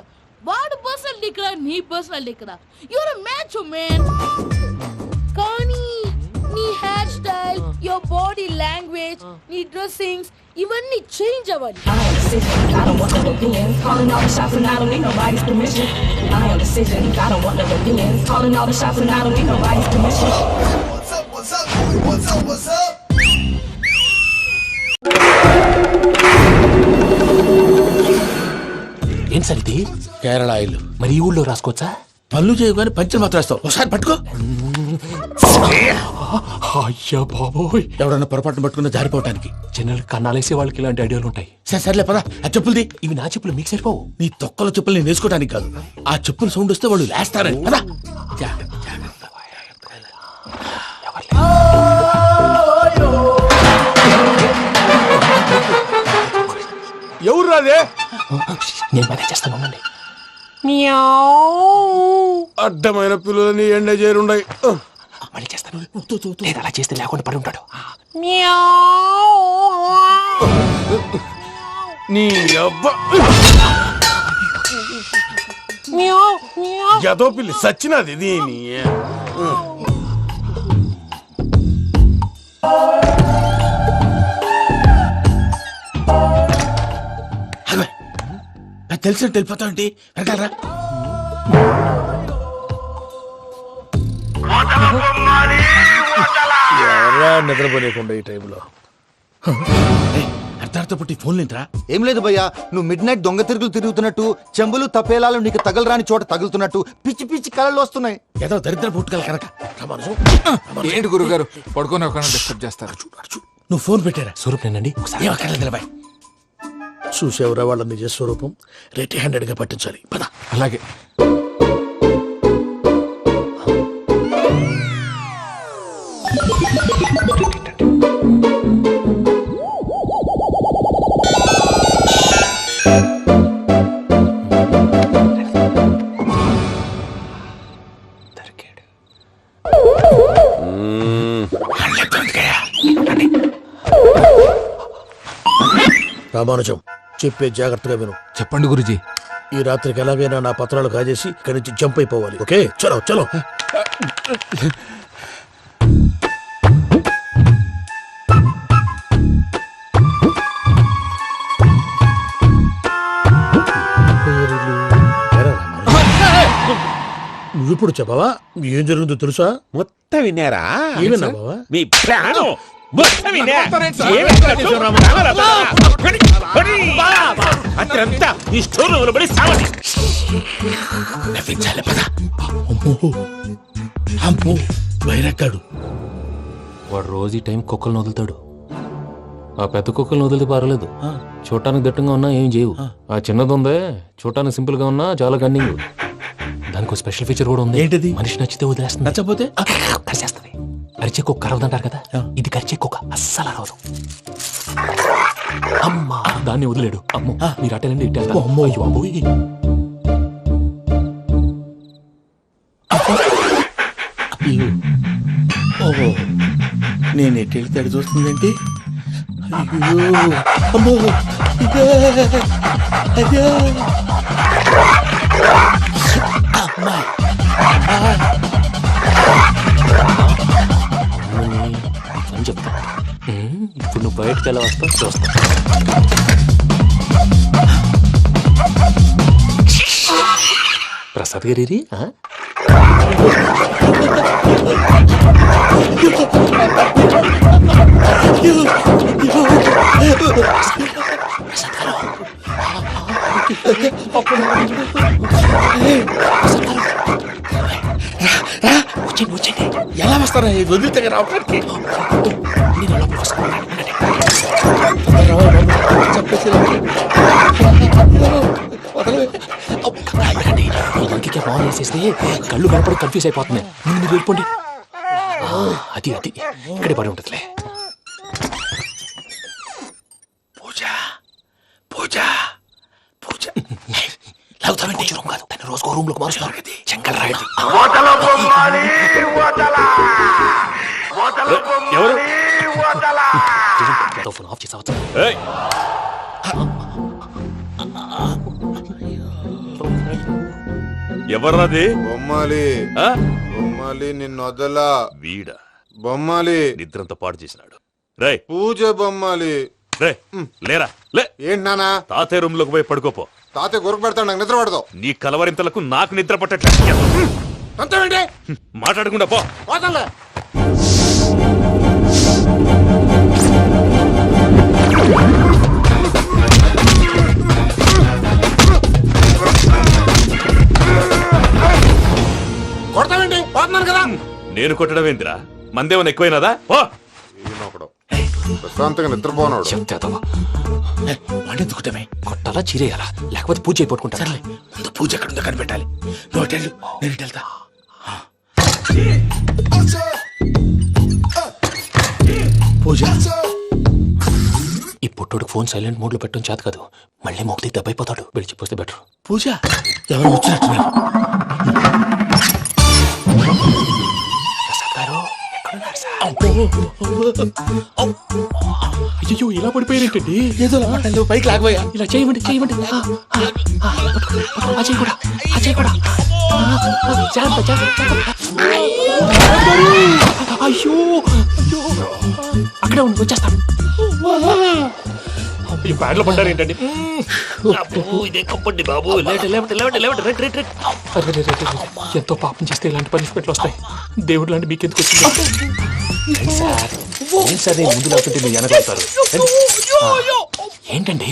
వాడు పర్సనల్ ఇక్కడ, నీ పర్సనల్ ఇక్కడ. You're a match man. కానీ నీ hair style, your body language, నీ డ్రెస్సింగ్స్ ఇవన్నీ చేంజ్ అవ్వాలి. ఏం సార్ ఇది? కేరళ ఆయిల్. మరి ఈ ఊళ్ళో రాసుకోవచ్చా? పళ్ళు చేయగానే పంచర్ మాత్రం వేస్తావు. ఒకసారి పట్టుకో. అయ్యా బాబోయ్, ఎవడన్నా పొరపాటున పట్టుకున్న జారిపోవటానికి. జనరల్ కన్నాలేసే వాళ్ళకి ఇలాంటి ఐడియాలు ఉంటాయి. సర్లే పదా, ఆ చెప్పులది. ఇవి నా చెప్పులు మీకు సరిపోవు. నీ తొక్కల చెప్పులు నేను వేసుకోవడానికి కాదు, ఆ చెప్పులు సౌండ్ వస్తే వాళ్ళు లేస్తారని. పదా. ఎవరు రాదే? నేను మేనేజ్ చేస్తాను, ఉండండి. అడ్డమైన పిల్లలని ఎండ చేరుండయి. మళ్ళీ చేస్తాను. లేదు, అలా చేస్తే లేకుండా పడి ఉంటాడు. నీ అబ్బా ఎదో పిల్లి సచ్చినది దీని. తెలిసినట్టు వెళ్ళిపోతావంటి వెనకాలరా. ఎవరా నిద్రపోలేకుండా ఈ టైంలో? అర్ధార్థ పుట్టి ఫోన్ లేంట్రా. ఏం లేదు భయ్యా, నువ్వు మిడ్ నైట్ దొంగ తిరుగులు తిరుగుతున్నట్టు, చెంబులు తపేలాలు నీకు తగలరాని చోట తగులుతున్నట్టు పిచ్చి పిచ్చి కళలు వస్తున్నాయి. ఏదో దరిద్ర పుట్టుకల కనుక. ఏంటి గురుగారు పడుకొని ఒక డిస్టర్బ్ చేస్తారు? నువ్వు ఫోన్ పెట్టారా? స్వరూప్ నేనండి. ఒకసారి నిలబాయ్. చూసేవరా వాళ్ళ నిజ స్వరూపం. రెట్టి హ్యాండెడ్ గా పట్టించాలి. పద. అలాగే. రామానుజం, చెప్పే జాగ్రత్తగా విను. చెప్పండి గురుజీ. ఈ రాత్రికి ఎలాగైనా నా పత్రాలు కాజేసి ఇక్కడి నుంచి జంప్ అయిపోవాలి. ఓకే, చలో చలో. నువ్విప్పుడు చెప్పవా ఏం జరుగుతుందో తెలుసా? మొత్తం విన్నారా? ఏమన్నా బావా? మీ ప్రాణం మొత్తం విన్నా. అత్రంతా ఈ స్టోర్ రూమ్ లో పడి సావండి. నవ్వించాలి. పద. అమ్మో అమ్మో, వైరక్కాడు. వాడు రోజు ఈ టైం కుక్కలను వదులుతాడు. ఆ పెద్ద కుక్కలను వదిలితే పర్వాలేదు, చూడటానికి దట్టంగా ఉన్నా ఏం చేయవు. ఆ చిన్నది ఉందే, చూడటానికి సింపుల్ గా ఉన్నా చాలా కన్నింగ్. దానికి ఒక స్పెషల్ ఫీచర్ కూడా ఉంది. ఏంటిది? మనిషి నచ్చితే వదిలేస్తుంది, నచ్చపోతే కరిచేస్తుంది. అరిచే కుక్క అరవదంటారు కదా, ఇది కరిచే కుక్క అస్సలు అరవదు. అమ్మా, దాన్ని వదిలేడు. అమ్మో, మీరు అటెండి ఇటు వెళ్తారు. అమ్మో. అయ్యో అబ్బోయ్. ఓహో, నేను ఎటు వెళ్తే అటు చూస్తుందేంటి? అయ్యో అమ్మో, ఇదే అదే. అమ్మా అని చెప్తా. ఇప్పుడు నువ్వు బయటకు ఎలా వస్తావు చూస్తా. ప్రసాద్ గారి ప్రసాద్ గారు ఎలా వస్తారా వదిలితే రావడానికి బాగా వేసేస్తే కళ్ళు కనపడి కన్ఫ్యూజ్ అయిపోతున్నాయి. మీరు వెళ్ళిపోండి. అది అది ఇక్కడే పడి ఉంటుందిలే. పూజ పూజ పూజ లాగుతామంటే రూమ్ కాదు, దాన్ని రోజుకో రూమ్ లోకి మారుస్తున్నారు. చెంకల్ రాయడం ఎవరు ఫోన్ ఆఫ్ చేసావచ్చు. ఏయ్! ఎవర్రాది? బొమ్మాలి ఆ? బొమ్మాలి నిన్ను వదలా. వీడ బొమ్మాలి నిద్రంతా పాడు చేసినాడు. రే పూజ బొమ్మాలి. రే లేరా లే. ఏంటి నానా? తాతయ్య రూమ్ లోకి పోయి పడుకోపో. తాతయ్య గురకు పెడతాడు, నాకు నిద్ర పడతావు. నీ కలవరింతలకు నాకు నిద్ర పట్టట్లేదు. అంతేంటి మాట్లాడకుండా పో. పోతాలే. కొడతావేంటి? పోతున్నాను కదా. నేను కొట్టడం ఏంటిరా? మందేమన్నా ఎక్కువైనదా? పో. ఈయనొకడు ప్రశాంతంగా నిద్రపోనాడు. చెప్తావా వండెందుకుంటామే? కొట్టాలా చీరేయాలా లేకపోతే పూజ అయిపోట్టుకుంటా. సర్లే, ముందు పూజ ఎక్కడుందో కనిపెట్టాలి. నువ్వు వెళ్ళు, నేను ఇటు వెళ్తా. పూజ ఈ పొట్టోడికి ఫోన్ సైలెంట్ మోడ్ లో పెట్టడం చేత కాదు. మళ్ళీ మొక్కి దెబ్బైపోతాడు. విడిచిపోతే బెటర్. పూజ ఎవరు వచ్చినట్టున్నారు? ప్రసాద్ గారు ఎక్కడున్నారు సార్? అయ్యో ఇలా పడిపోయారేంటండి? ఏదో పట్టాలి, పైకి లాగబోయా. ఇలా చేయమండి చేయమండి. అజయ్ కూడా అజయ్ కూడా జాగ్రత్త జాగ్రత్త. అయ్యో అయ్యో అక్కడే ఉండి వచ్చేస్తాను. ఈ బ్యాగ్ లో పడ్డారు ఏంటండి? ఇదే కప్పండి బాబు. ఎంతో పాపం చేస్తే ఇలాంటి పనిష్మెంట్లు వస్తాయి. దేవుడు లాంటి మీకెందుకు వచ్చింది? సార్ ముందు లేకుంటే మీరు వెనకాడతారు. ఏంటండి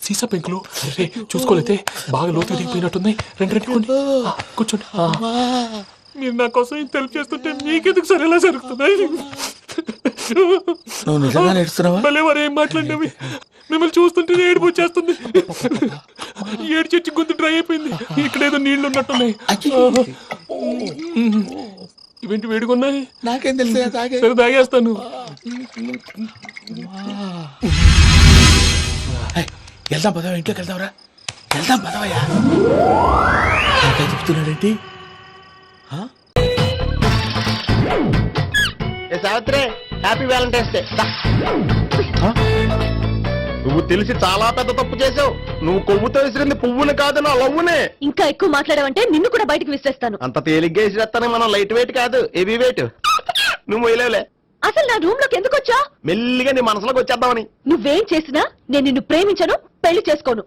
సీసా పెంకులు? రే చూసుకోలేతే బాగా లోతుగా దిగిపోయినట్టున్నాయి. రెండు రెండు కూర్చోండి. మీరు నా కోసం ఇంత హెల్ప్ చేస్తుంటే మీకెందుకు సరే ఎలా జరుగుతున్నాయి? నువ్వు నిజంగా నేర్చుతున్నావా? మళ్ళీ వారు ఏం మాట్లాడినవి? మిమ్మల్ని చూస్తుంటే ఏడుపు వచ్చేస్తుంది. ఏడు చెట్టు గొంతు డ్రై అయిపోయింది. ఇక్కడ ఏదో నీళ్లు ఉన్నట్టున్నాయి. ఇవేంటి వేడుకున్నాయి? నాకేం తెలుసు, సరే తాగేస్తాను. వెళ్దాం పదవా, ఇంట్లోకి వెళ్దాంరా. వెళ్దాం పదవయ్యా. చెప్తున్నాడేంటి? Savitri, happy valentine's day. నువ్వు తెలిసి చాలా పెద్ద తప్పు చేసావు. నువ్వు కొవ్వుతో విసిరింది పువ్వుని కాదు, నా లవ్వునే. ఇంకా ఎక్కువ మాట్లాడవంటే నిన్ను కూడా బయటికి విసిరేస్తాను. అంత తేలిగ్గా విసిరేస్తానే, మనం లైట్ వెయిట్ కాదు, హెవీ వెయిట్. నువ్వు వేయలేవులే. అసలు నా రూమ్ లోకి ఎందుకు వచ్చా? మెల్లిగా నీ మనసులోకి వచ్చేద్దామని. నువ్వేం చేసినా నేను నిన్ను ప్రేమించను, పెళ్లి చేసుకోను.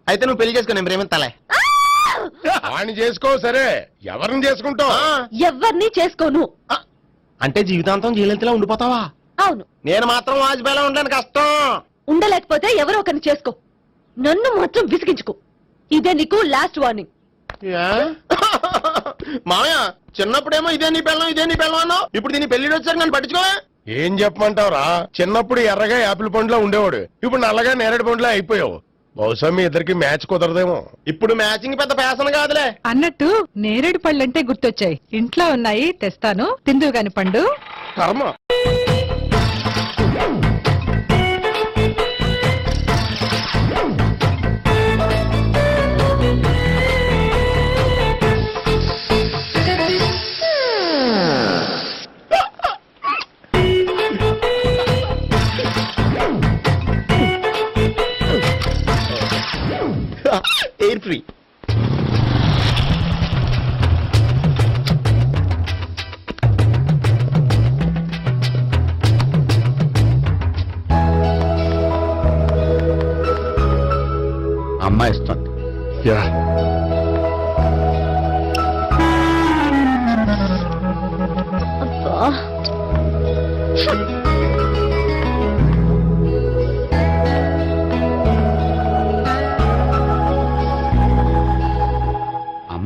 అయితే నువ్వు పెళ్లి చేసుకో, నేను ప్రేమిస్తాలే. వాణ్ణి చేసుకో. సరే, ఎవరిని చేసుకుంటావు? ఎవరిని చేసుకోను. అంటే జీవితాంతం జైలెంతలా ఉండిపోతావా? అవును. నేను మాత్రం వాజ్పేయిలో ఉండడానికి కష్టం. ఉండలేకపోతే ఎవరో ఒకరిని చేసుకో, నన్ను మాత్రం విసిగించుకో. ఇదే నీకు లాస్ట్ వార్నింగ్. మామయ్య, చిన్నప్పుడేమో ఇదే నీ పెళ్ళం అన్నావు. ఇప్పుడు దీని పెళ్లి వచ్చారు, నన్ను పట్టించుకో. ఏం చెప్పమంటావురా? చిన్నప్పుడు ఎర్రగా యాపిల్ పండులో ఉండేవాడు, ఇప్పుడు నల్లగా నేరేడు పండులో అయిపోయావు. బహుశా మీ ఇద్దరికి మ్యాచ్ కుదరదేమో. ఇప్పుడు మ్యాచింగ్ పెద్ద ఫ్యాషన్ కాదులే. అన్నట్టు నేరేడు పళ్ళంటే గుర్తొచ్చాయి. ఇంట్లో ఉన్నాయి, తెస్తాను, తిందువు గాని పండు. కర్మ. Air free. అమ్మాయి ఇస్తుంది.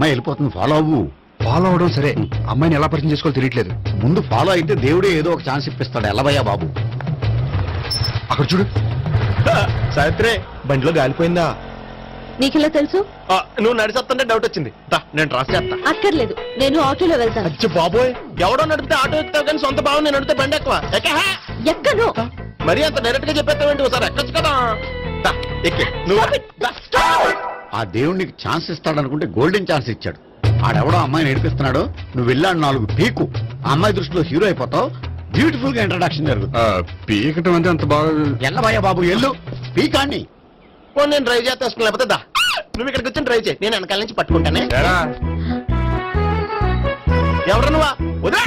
అమ్మాయి వెళ్ళిపోతుంది, ఫాలో అవ్వు. ఫాలో అవడం సరే, అమ్మాయిని ఎలా పరిచయం చేసుకోవాలో తెలియట్లేదు. ముందు ఫాలో అయితే దేవుడే ఏదో ఒక ఛాన్స్ ఇప్పిస్తాడు. ఎల్లవయ్యా బాబు. అక్కడ చూడు. సావిత్రి, బండిలో గాలిపోయిందా? నీకెలా తెలుసు? నువ్వు నడిచేస్తుంటే డౌట్ వచ్చింది. నేను ట్రాస్ చేస్తా. అక్కర్లేదు, నేను ఆటోలో వెళ్తాను. అచ్చి బాబోయ్, ఎవడో నడిపితే ఆటో ఎక్కుతావు కానీ సొంత భావం నేను నడిపితే బండి ఎక్కువ. ఎక్కను. మరి అంత డైరెక్ట్ గా చెప్పేస్తావేంటి? ఒకసారి ఎక్కొచ్చు కదా. ఎక్కే నువ్వు. ఆ దేవుడు నీకు ఛాన్స్ ఇస్తాడనుకుంటే గోల్డెన్ ఛాన్స్ ఇచ్చాడు. ఆడెవడో అమ్మాయిని ఏడిపిస్తున్నాడు, నువ్వు వెళ్ళాడు 4 పీకు. ఆ అమ్మాయి దృష్టిలో హీరో అయిపోతావు. బ్యూటిఫుల్ గా ఇంట్రడక్షన్ జరుగుతుంది. పీకటం అంటే అంత బాగా. ఎల్లవయ్యా బాబు, ఎల్లు పీకాన్ని. నేను డ్రైవ్ చేస్తాను, లేకపోతే దా నువ్వు ఇక్కడికి వచ్చి డ్రైవ్ చేయి, నేను వెనకాల నుంచి పట్టుకుంటానే. ఎవరు నువ్వా? వదిలే.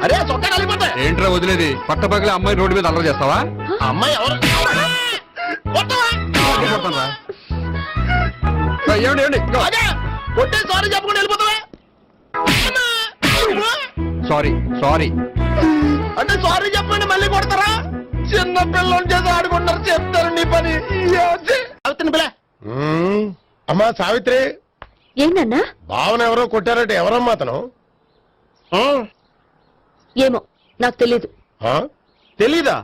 అరే చొక్కా కలిగిపోతా. ఏంట్రా వదిలేది? పట్టపగలే అమ్మాయి రోడ్డు మీద అల్లరి చేస్తావా? అమ్మాయి ఎవరు? అదే కొట్టే సారీ చెప్పుకుంటూ వెళ్ళిపోతావా? Sorry sorry. అంటే సారీ చెప్పండి మళ్ళీ కొడతారా? చిన్న పిల్లలు చేసి ఆడుకుంటారు, చెప్తారు నీ పని. అవుతుంది పిల్ల. అమ్మా సావిత్రి, ఏంటన్నా? భావన ఎవరో కొట్టారట. ఎవరమ్మా అతను? ఏమో నాకు తెలీదు. తెలీదా?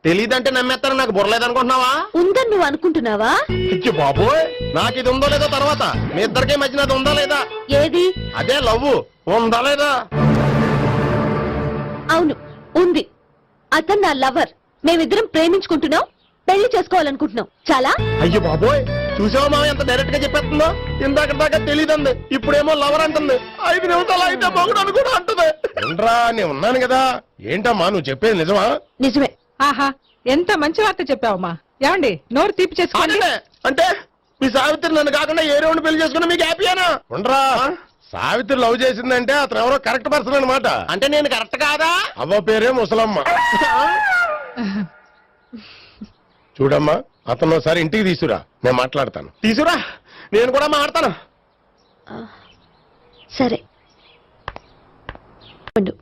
తెలీదంటే నమ్మేస్తాను. నాకు బుర్రలేదనుకుంటున్నావా? ఉందని నువ్వు అనుకుంటున్నావా? ఇచ్చి బాబోయ్, నాకు ఇది ఉందో లేదో తర్వాత. మీ ఇద్దరికే మధ్యన అది ఉందా లేదా? ఏది? అదే లవ్ ఉందా లేదా? అవును, ఉంది. అతను నా లవర్. మేమిద్దరం ప్రేమించుకుంటున్నాం, పెళ్లి చేసుకోవాలనుకుంటున్నాం. చాలా. అయ్యో బాబోయ్, చూసావా మా ఎంత డైరెక్ట్ గా చెప్పేస్తుందో? ఇందాక దాకా తెలియదండి, ఇప్పుడేమో లవర్ అంటుంది. 5 నిమిషాలు అయితే మగుడని కూడా అంటుంది. ఏంట్రా, నేను ఉన్నాను కదా. ఏంటమ్మా నువ్వు చెప్పేది నిజమా? నిజమే. ఆహా, ఎంత మంచి వార్త చెప్పావమ్మా. ఏమండి, నోరు తీపి చేసుకోండి. అంటే మీ సావిత్రి నన్ను కాకుండా ఏ రౌండ్ పెళ్లి చేసుకున్నా మీకు హ్యాపీయేనా? ఉండరా, సావిత్రి లవ్ చేసిందంటే అతను ఎవరో కరెక్ట్ పర్సన్ అనమాట. అంటే నేను కరెక్ట్ కాదా? అవ్వ పేరే ముసలమ్మ. చూడమ్మా, అతను ఒకసారి ఇంటికి తీసుకురా, నేను మాట్లాడతాను. తీసుకురా, నేను కూడా మాట్లాడతాను. సరే.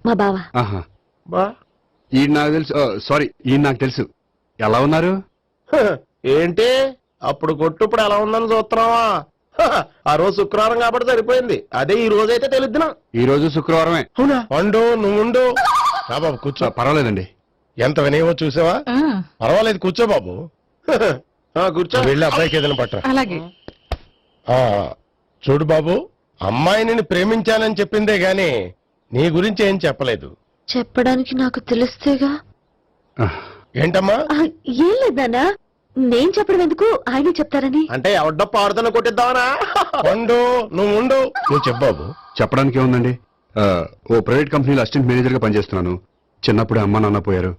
మా బావ. ఈ నాకు తెలుసు. సారీ, ఈ నాకు తెలుసు. ఎలా ఉన్నారు? ఏంటి అప్పుడు కొట్టు ఇప్పుడు ఎలా ఉందని చూస్తున్నావా? ఆ రోజు శుక్రవారం కాబట్టి సరిపోయింది. అదే ఈ రోజు అయితే తెలుద్దునా. ఈ రోజు శుక్రవారమే. అవునా? వండు, నువ్వు ఉండు. బాబు కూర్చో. పర్వాలేదండి. ఎంత వినయమో చూసావా? ఆ, పర్వాలేదు, కూర్చో బాబు. కూర్చో. వెళ్ళి అబ్బాయికి ఏదైనా పట్టరా. అలాగే. చూడు బాబు, అమ్మాయిని నేను ప్రేమించానని చెప్పిందే గాని నీ గురించి ఏం చెప్పలేదు. చెప్పడానికి నాకు తెలిస్తేగా. ఏంటమ్మా? ఏం లేదన్నా, నేను చెప్పడం ఎందుకు, ఆయన చెప్తారని. అంటే ఎవడ్డో పాడుతున్న కొట్టిద్దామనా? వండు, నువ్వు ఉండు. నువ్వు చెప్పు బాబు. చెప్పడానికి ఏముందండి? ఓ ప్రైవేట్ కంపెనీలో అసిస్టెంట్ మేనేజర్ గా పనిచేస్తున్నాను. చిన్నప్పుడే అమ్మ నాన్న పోయారు.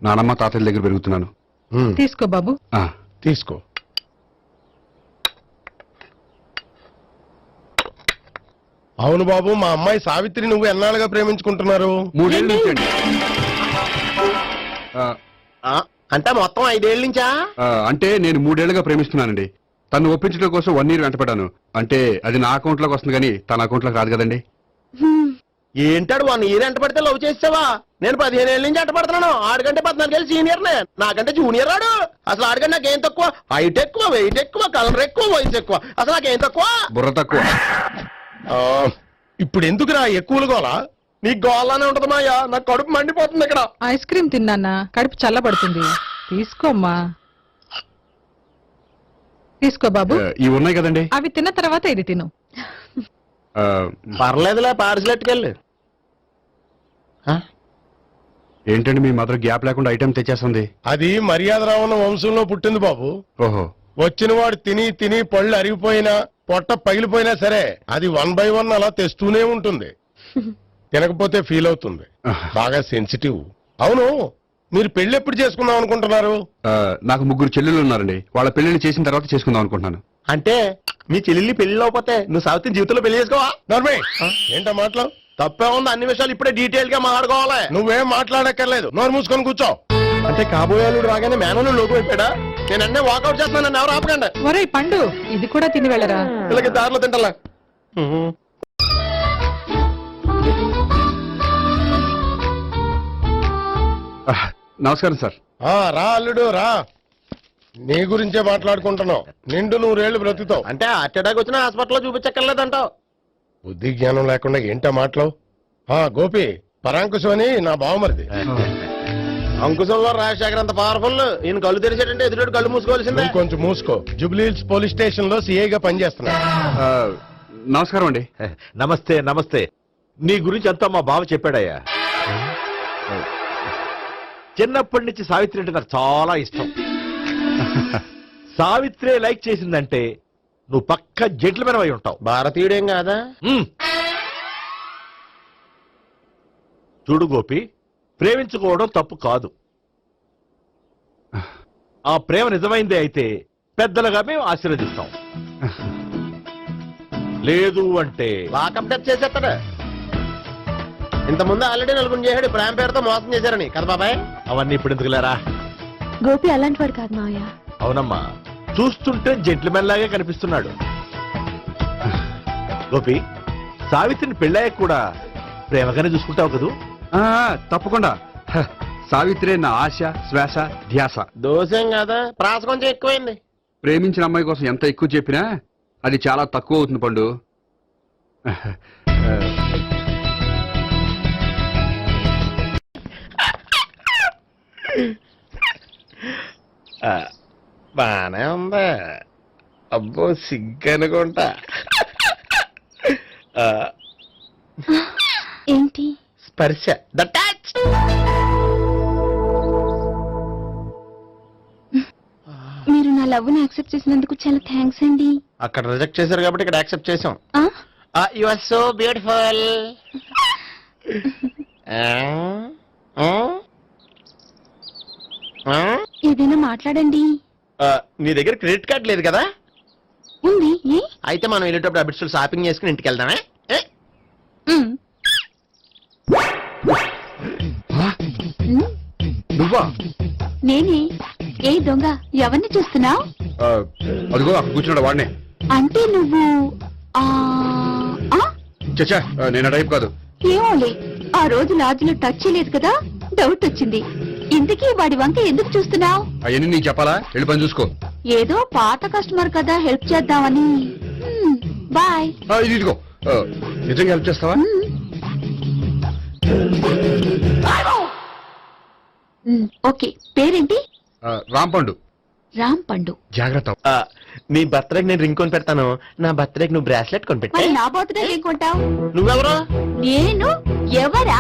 నానమ్మ తాతయ్య దగ్గర పెరుగుతున్నాను. తీసుకో బాబు. తీసుకో. అవును బాబు, మా అమ్మాయి సావిత్రి నువ్వు ఎన్నాళ్ళుగా ప్రేమించుకుంటున్నారు? 3 ఏళ్ళ నుంచి అండి. అంటే మొత్తం 5 ఏళ్ళ నుంచా? అంటే నేను 3 ఏళ్లుగా ప్రేమిస్తున్నానండి. తను ఒప్పించడం కోసం 1 year వెంటపడ్డాను. అంటే అది నా అకౌంట్ లోకి వస్తుంది కానీ తన అకౌంట్ లోకి రాదు కదండి. ఏంటాడు 1 year ఎంట పడితే లవ్ చేసావా? నేను 15 ఏళ్ళ నుంచి ఎంట పడుతున్నాను. ఆడికంటే 14 ఏళ్ళు సీనియర్ నే, నాకంటే జూనియర్ ఆడు. అసలు ఆడికంటే నాకేం తక్కువ? హైట్ ఎక్కువ, వెయిట్ ఎక్కువ, కలర్ ఎక్కువ, వయసు ఎక్కువ. అసలు నాకేం తక్కువ? బుర్ర తక్కువ. ఇప్పుడు ఎందుకురా ఎక్కువలు గోలా? నీకు గోలానే ఉంటది మాయా. నాకు కడుపు మండిపోతుంది ఇక్కడ. ఐస్ క్రీమ్ తిన్నానా, కడుపు చల్లబడుతుంది. తీసుకోమ్మా. తీసుకో బాబు. ఇవి ఉన్నాయి కదండి. అవి తిన్న తర్వాత ఇది తిను. పర్లేదులే, పార్సిల్ ఎట్టుకెళ్ళి. ఏంటండి మీ మదర్ గ్యాప్ లేకుండా ఐటెం తెచ్చేస్తుంది? అది మర్యాద రావణ వంశంలో పుట్టింది బాబు. ఓహో. వచ్చిన వాడు తిని తిని పళ్ళు అరిగిపోయినా, పొట్ట పగిలిపోయినా సరే అది 1 by 1 అలా తెస్తూనే ఉంటుంది. తినకపోతే ఫీల్ అవుతుంది. బాగా సెన్సిటివ్. అవును, మీరు పెళ్లి ఎప్పుడు చేసుకుందాం అనుకుంటున్నారు? నాకు 3 చెల్లెలు ఉన్నారండి. వాళ్ళ పెళ్లిని చేసిన తర్వాత చేసుకుందాం అనుకుంటున్నాను. అంటే మీ చెల్లెల్ని పెళ్లి లేకపోతే నువ్వు సావిత్రి జీవితంలో పెళ్లి చేసుకోవా? నర్మే, ఏంటో మాటలు? తప్పే ఉంది. అన్ని విషయాలు ఇప్పుడే డీటెయిల్ గా మాట్లాడుకోవాలి. నువ్వేం మాట్లాడక్కర్లేదు, నోరు మూసుకొని కూర్చో. అంటే కాబోయేలు రాగానే మేనలు లోకి అయిపోయాడా? నేను అన్నీ వాకౌట్ చేస్తున్నాను, నన్ను ఎవరు ఆపకండి. ఒరేయ్ పండు, ఇది కూడా తిని వెళ్ళరా. వీళ్ళకి దారిలో తింటలా. నమస్కారం సార్. రా అల్లుడు రా. నీ గురించే మాట్లాడుకుంటున్నావు. నిండు 100 ఏళ్ళు బ్రతుకుతావు. అంటే హార్ట్ అటాక్ వచ్చిన హాస్పిటల్లో చూపించక్కర్లేదంటావు. బుద్ధి జ్ఞానం లేకుండా ఏంటో మాటలు. గోపి, పరాంకుశం అని నా బావమరిది. అంకుశంలో రాజశేఖర్ అంత పవర్ఫుల్. ఈయన కళ్ళు తెరిచాడంటే ఎదురు కళ్ళు మూసుకోవాల్సిందే. నువ్వు కొంచెం మూసుకో. జూబ్లీహిల్స్ పోలీస్ స్టేషన్ లో సిఐగా పనిచేస్తున్నా. నమస్కారం అండి. నమస్తే నమస్తే. నీ గురించి అంతా మా బావ చెప్పాడయ్యా. చిన్నప్పటి నుంచి సావిత్రి అంటే నాకు చాలా ఇష్టం. సావిత్రి లైక్ చేసిందంటే నువ్వు పక్క జెంట్లమెన్ అయి ఉంటావు. భారతీయుడేం కాదా? చూడు గోపి, ప్రేమించుకోవడం తప్పు కాదు. ఆ ప్రేమ నిజమైందే అయితే పెద్దలుగా మేము ఆశీర్వదిస్తాం. లేదు అంటే లాకప్ డెత్ చేసేస్తాడా? ఇంతకుముందు ఆల్రెడీ నలుగురు చేశాడు ప్రేమ పేరుతో మోసం చేశారని కదా బాబాయ్. అవన్నీ ఇప్పుడు ఎందుకులేరా. గోపి అలాంటి వాడు కాదు మావయ్య. అవునమ్మా, చూస్తుంటే జెంట్లమెన్ లాగే కనిపిస్తున్నాడు. గోపి, సావిత్రిని పెళ్ళాక కూడా ప్రేమగానే చూసుకుంటావు కదూ? తప్పకుండా. సావిత్రే నా ఆశ, శ్వాస, ధ్యాస. దోషం కదా, ప్రాస కొంచెం ఎక్కువైంది. ప్రేమించిన అమ్మాయి కోసం ఎంత ఎక్కువ చెప్పినా అది చాలా తక్కువ అవుతుంది పండు. బానే ఉందా? అబ్బో సిగ్గనుకుంటా. ఏంటి? స్పర్శ, ద టచ్. మీరు నా లవ్ ని యాక్సెప్ట్ చేసినందుకు చాలా థ్యాంక్స్ అండి. అక్కడ రిజెక్ట్ చేశారు కాబట్టి ఇక్కడ యాక్సెప్ట్ చేసాం. ఆ? You are so beautiful. ఏదైనా మాట్లాడండి. నీ దగ్గర క్రెడిట్ కార్డ్ లేదు కదా? ఉంది. ఏ? అయితే మనం వెళ్ళేటప్పుడు అబిట్స్ షాపింగ్ చేసుకుని ఇంటికి వెళ్దామే. ఉమ్. నువ్వా? నేనే. ఏ దొంగ, ఎవరిని చూస్తున్నావు? అదిగో అక్కడ కూర్చున్నాడు వాడినే. అంటే నువ్వు ఆ ఆ? చచ్చా, నేను ఆ టైప్ కాదు. ఏమోలే, ఆ రోజు లాడ్జిలో టచ్ చేయలేదు కదా, డౌట్ వచ్చింది. ఇంతకీ వాడి వంక ఎందుకు చూస్తున్నావు? అవన్నీ నీకు చెప్పాలా? వెళ్ళి పని చూసుకో. ఏదో పాత కస్టమర్ కదా, హెల్ప్ చేద్దామని. బాయ్. ఇదిగో, నిజంగా హెల్ప్ చేస్తావా? ఓకే. పేరేంటి? రాంపండు. రామ్ పండు. జాగ్రత్త. నీ బర్త్డేకి నేను రింగ్ కొని పెడతాను. నా బర్త్డేకి నువ్వు బ్రాస్లెట్ కొని పెట్టా. మరి నా బర్త్డే ఏం కొంటావు? నువ్వెవరు? నేను ఎవరా?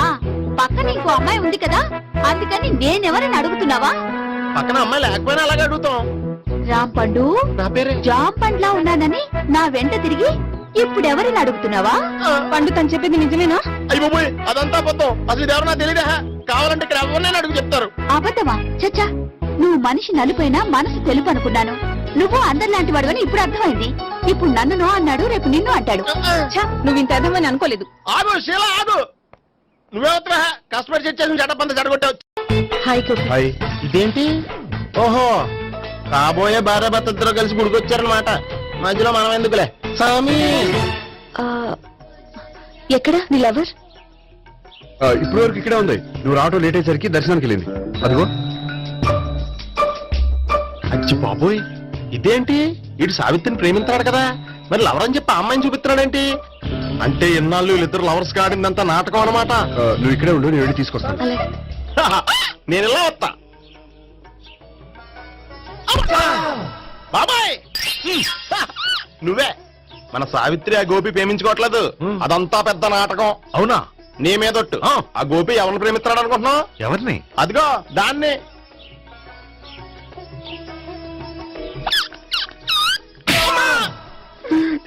పక్కన ఇంకో అమ్మాయి ఉంది కదా, అందుకని నేనెవరని అడుగుతున్నావా? పక్కన అమ్మాయి లేకపోయినా అలాగే అడుగుతాం. రామ్ పండు, నా పేరే జామ్ పండ్లా ఉన్నానని నా వెంట తిరిగి ఇప్పుడెవరిని అడుగుతున్నావా? పండు తను చెప్పింది నిజమేనా? అయ్యి బాబోయ్, అదంతా అబద్ధం. అసలు ఇది ఎవరు నాకు తెలియదా? కావాలంటే ఇక్కడ ఎవరినైనా అడుగు చెప్తారు. అబద్ధమా? చచ్చా, నువ్వు మనిషి నలుపైనా మనసు తెలుపు అనుకున్నాను. నువ్వు అందరిలాంటి వాడు అని ఇప్పుడు అర్థమైంది. ఇప్పుడు నన్ను నో అన్నాడు, రేపు నిన్ను అంటాడు. నువ్వు ఇంత అర్థమని అనుకోలేదు. ఆగు శీల, ఆగు. నువ్వెవరా? కస్టమర్ చెక్ చేసి చెడ్డ జడగొట్టావు. హాయ్ గోపి. హాయ్. ఇదేంటి? ఓహో, కాబోయే భార్య భర్త ఇద్దరు కలిసి గుడికొచ్చారనమాట. మధ్యలో మనం ఎందుకులే స్వామి. ఎక్కడ నీ లవర్? ఇప్పటి వరకు ఇక్కడే ఉంది. నువ్వు రావటం లేట్ అయ్యేసరికి దర్శనానికి వెళ్ళింది. అదిగో. అచ్చి బాబోయ్, ఇదేంటి? ఇటు సావిత్రిని ప్రేమించాడు కదా, మరి లవర్ అని చెప్పి ఆ అమ్మాయిని చూపిస్తున్నాడేంటి? అంటే ఎన్నాళ్ళు వీళ్ళిద్దరు లవర్స్ కాడిందంతా నాటకం అనమాట. నువ్వు ఇక్కడే ఉండు, నేను వెళ్ళి తీసుకొస్తాను. నేను ఇలా వస్తా. బాబాయ్, నువ్వే మన సావిత్రి ఆ గోపి ప్రేమించుకోవట్లేదు. అదంతా పెద్ద నాటకం. అవునా? నీ మీదొట్టు. ఆ గోపి ఎవరిని ప్రేమిస్తున్నాడు అనుకుంటున్నావు? ఎవరిని? అదిగో దాన్ని.